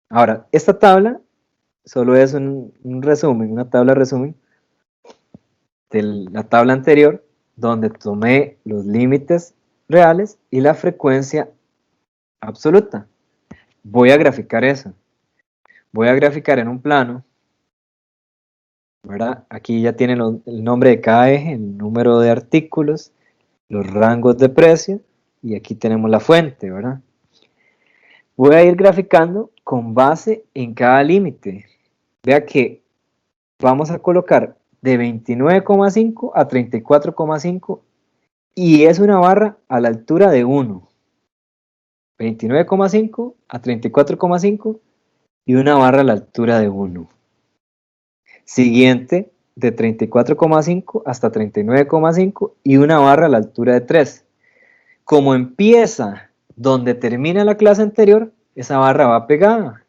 Ahora, esta tabla solo es un resumen, una tabla resumen de la tabla anterior, donde tomé los límites reales y la frecuencia absoluta. Voy a graficar eso. Voy a graficar en un plano, ¿verdad? Aquí ya tienen el nombre de cada eje, el número de artículos, los rangos de precio, y aquí tenemos la fuente, ¿verdad? Voy a ir graficando con base en cada límite. Vea que vamos a colocar de 29,5 a 34,5 y es una barra a la altura de 1. 29,5 a 34,5 y una barra a la altura de 1. Siguiente, de 34,5 hasta 39,5 y una barra a la altura de 3. Como empieza donde termina la clase anterior, esa barra va pegada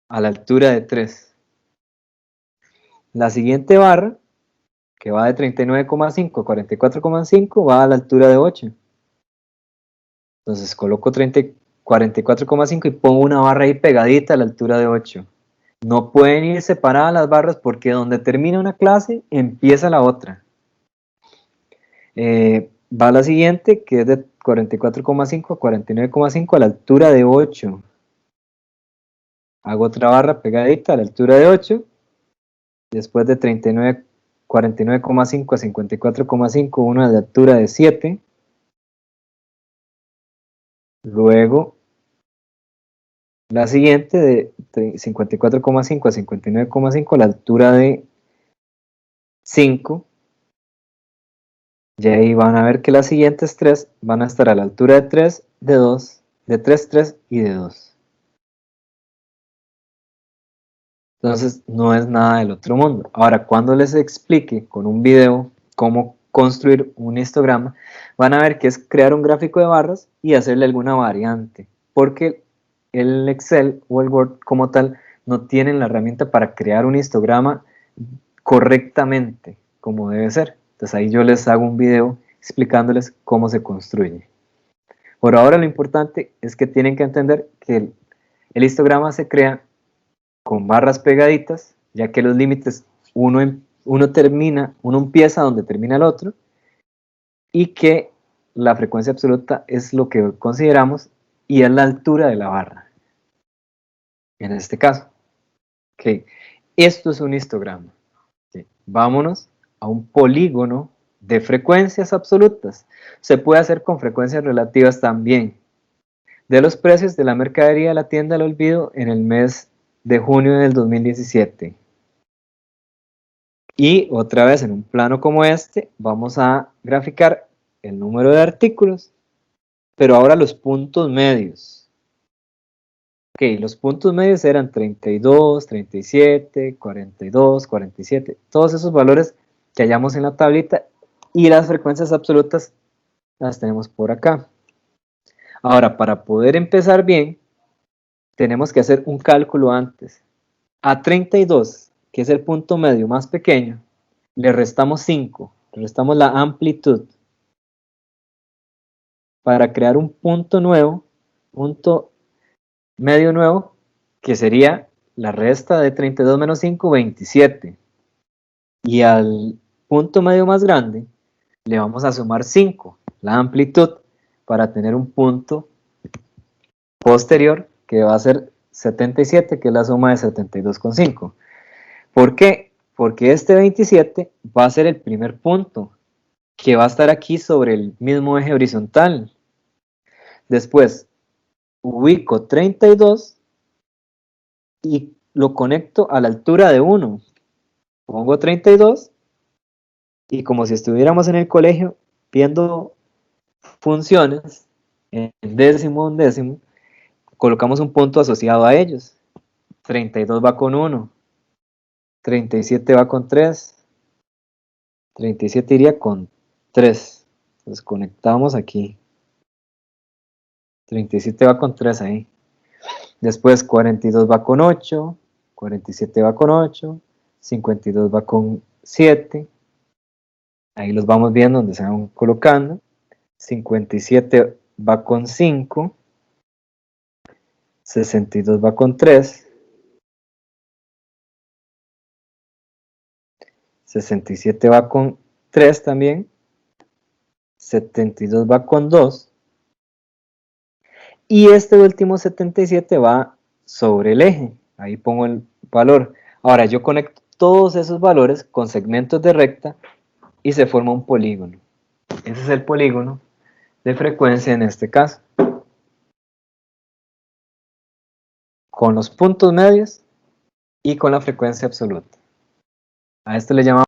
a la altura de 3. La siguiente barra, que va de 39,5 a 44,5, va a la altura de 8. Entonces coloco 44,5 y pongo una barra ahí pegadita a la altura de 8. No pueden ir separadas las barras porque donde termina una clase, empieza la otra. Va la siguiente, que es de 44,5 a 49,5 a la altura de 8. Hago otra barra pegadita a la altura de 8. Después de 49,5 a 54,5, una de altura de 7. Luego, la siguiente de 54,5 a 59,5 a la altura de 5. Y ahí van a ver que las siguientes 3 van a estar a la altura de 3, de 2, de 3, 3 y de 2. Entonces no es nada del otro mundo. Ahora, cuando les explique con un video cómo construir un histograma, van a ver que es crear un gráfico de barras y hacerle alguna variante, porque el Excel o el Word como tal no tienen la herramienta para crear un histograma correctamente, como debe ser. Entonces ahí yo les hago un video explicándoles cómo se construye. Por ahora lo importante es que tienen que entender que el histograma se crea con barras pegaditas, ya que los límites uno empieza donde termina el otro, y que la frecuencia absoluta es lo que consideramos y es la altura de la barra. En este caso. Okay. Esto es un histograma. Okay. Vámonos a un polígono de frecuencias absolutas. Se puede hacer con frecuencias relativas también. De los precios de la mercadería de la tienda del olvido en el mes de junio del 2017. Y otra vez en un plano como este vamos a graficar el número de artículos, pero ahora los puntos medios. Ok, los puntos medios eran 32, 37, 42, 47, todos esos valores que hallamos en la tablita, y las frecuencias absolutas las tenemos por acá. Ahora, para poder empezar bien, tenemos que hacer un cálculo antes. A 32, que es el punto medio más pequeño, le restamos 5, le restamos la amplitud, para crear un punto nuevo, punto medio nuevo, que sería la resta de 32 menos 5, 27. Y al punto medio más grande le vamos a sumar 5, la amplitud, para tener un punto posterior que va a ser 77, que es la suma de 72,5. ¿Por qué? Porque este 27 va a ser el primer punto que va a estar aquí sobre el mismo eje horizontal. Después ubico 32 y lo conecto a la altura de 1. Pongo 32 y como si estuviéramos en el colegio viendo funciones en décimo, undécimo, colocamos un punto asociado a ellos. 32 va con 1, 37 va con 3, 37 iría con 3. Entonces conectamos aquí. 37 va con 3 ahí. Después 42 va con 8, 47 va con 8, 52 va con 7. Ahí los vamos viendo donde se van colocando. 57 va con 5, 62 va con 3, 67 va con 3 también, 72 va con 2, y este último 77 va sobre el eje. Ahí pongo el valor. Ahora yo conecto todos esos valores con segmentos de recta y se forma un polígono. Ese es el polígono de frecuencia en este caso. Con los puntos medios y con la frecuencia absoluta. A esto le llamamos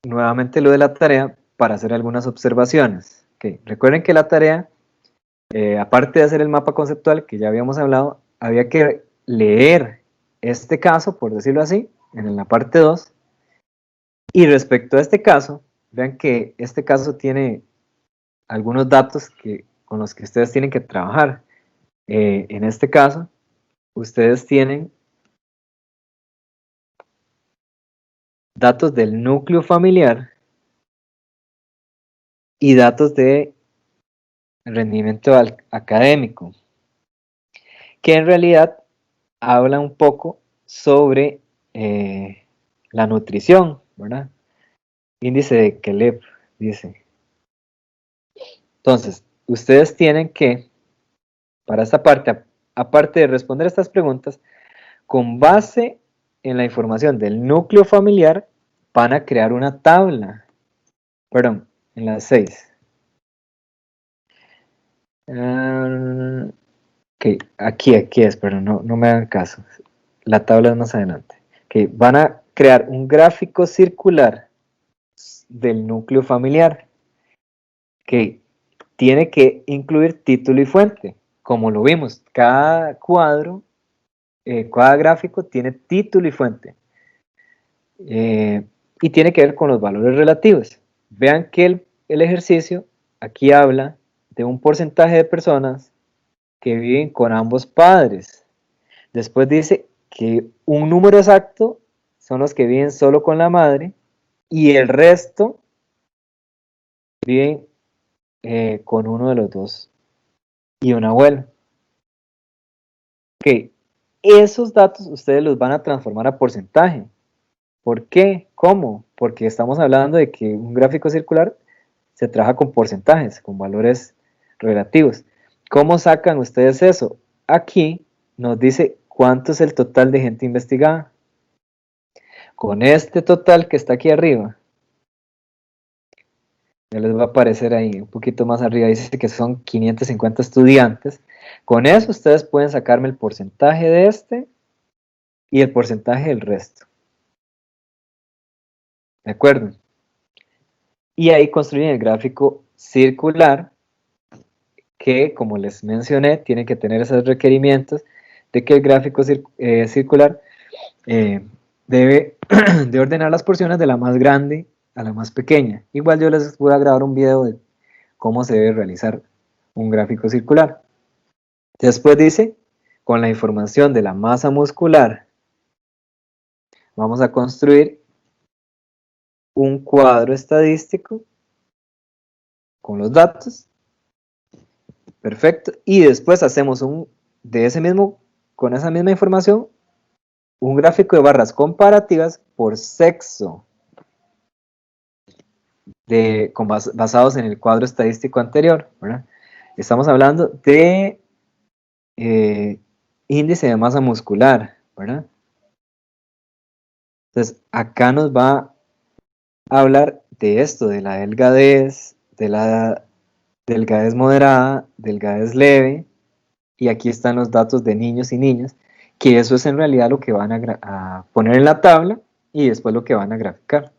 nuevamente lo de la tarea para hacer algunas observaciones. Okay. Recuerden que la tarea, aparte de hacer el mapa conceptual que ya habíamos hablado, había que leer este caso, por decirlo así, en la parte 2. Y respecto a este caso, vean que este caso tiene algunos datos con los que ustedes tienen que trabajar. En este caso, ustedes tienen datos del núcleo familiar y datos de rendimiento académico, que en realidad habla un poco sobre la nutrición, ¿verdad? Índice de Caleb, dice. Entonces, ustedes tienen que, para esta parte, aparte de responder estas preguntas, con base en la información del núcleo familiar, van a crear una tabla. Perdón, en las 6. Ok, aquí es, pero no me hagan caso. La tabla es más adelante. Okay, van a crear un gráfico circular del núcleo familiar que tiene que incluir título y fuente. Como lo vimos, cada cuadro, cada gráfico tiene título y fuente. Y tiene que ver con los valores relativos. Vean que el ejercicio aquí habla de un porcentaje de personas que viven con ambos padres. Después dice que un número exacto son los que viven solo con la madre y el resto viven con uno de los dos y un abuelo. Ok, esos datos ustedes los van a transformar a porcentaje. ¿Por qué? ¿Cómo? Porque estamos hablando de que un gráfico circular se trabaja con porcentajes, con valores relativos. ¿Cómo sacan ustedes eso? Aquí nos dice cuánto es el total de gente investigada. Con este total que está aquí arriba, ya les va a aparecer ahí un poquito más arriba, dice que son 550 estudiantes. Con eso ustedes pueden sacarme el porcentaje de este y el porcentaje del resto. ¿De acuerdo? Y ahí construyen el gráfico circular que, como les mencioné, tiene que tener esos requerimientos de que el gráfico circular debe de ordenar las porciones de la más grande a la más pequeña. Igual yo les voy a grabar un video de cómo se debe realizar un gráfico circular. Después dice, con la información de la masa muscular, vamos a construir un cuadro estadístico con los datos. Perfecto. Y después hacemos con esa misma información, un gráfico de barras comparativas por sexo, basados en el cuadro estadístico anterior, ¿verdad? Estamos hablando de índice de masa muscular, ¿verdad? Entonces, acá nos va a hablar de esto, de la delgadez, de la delgadez moderada, delgadez leve, y aquí están los datos de niños y niñas, que eso es en realidad lo que van a poner en la tabla y después lo que van a graficar.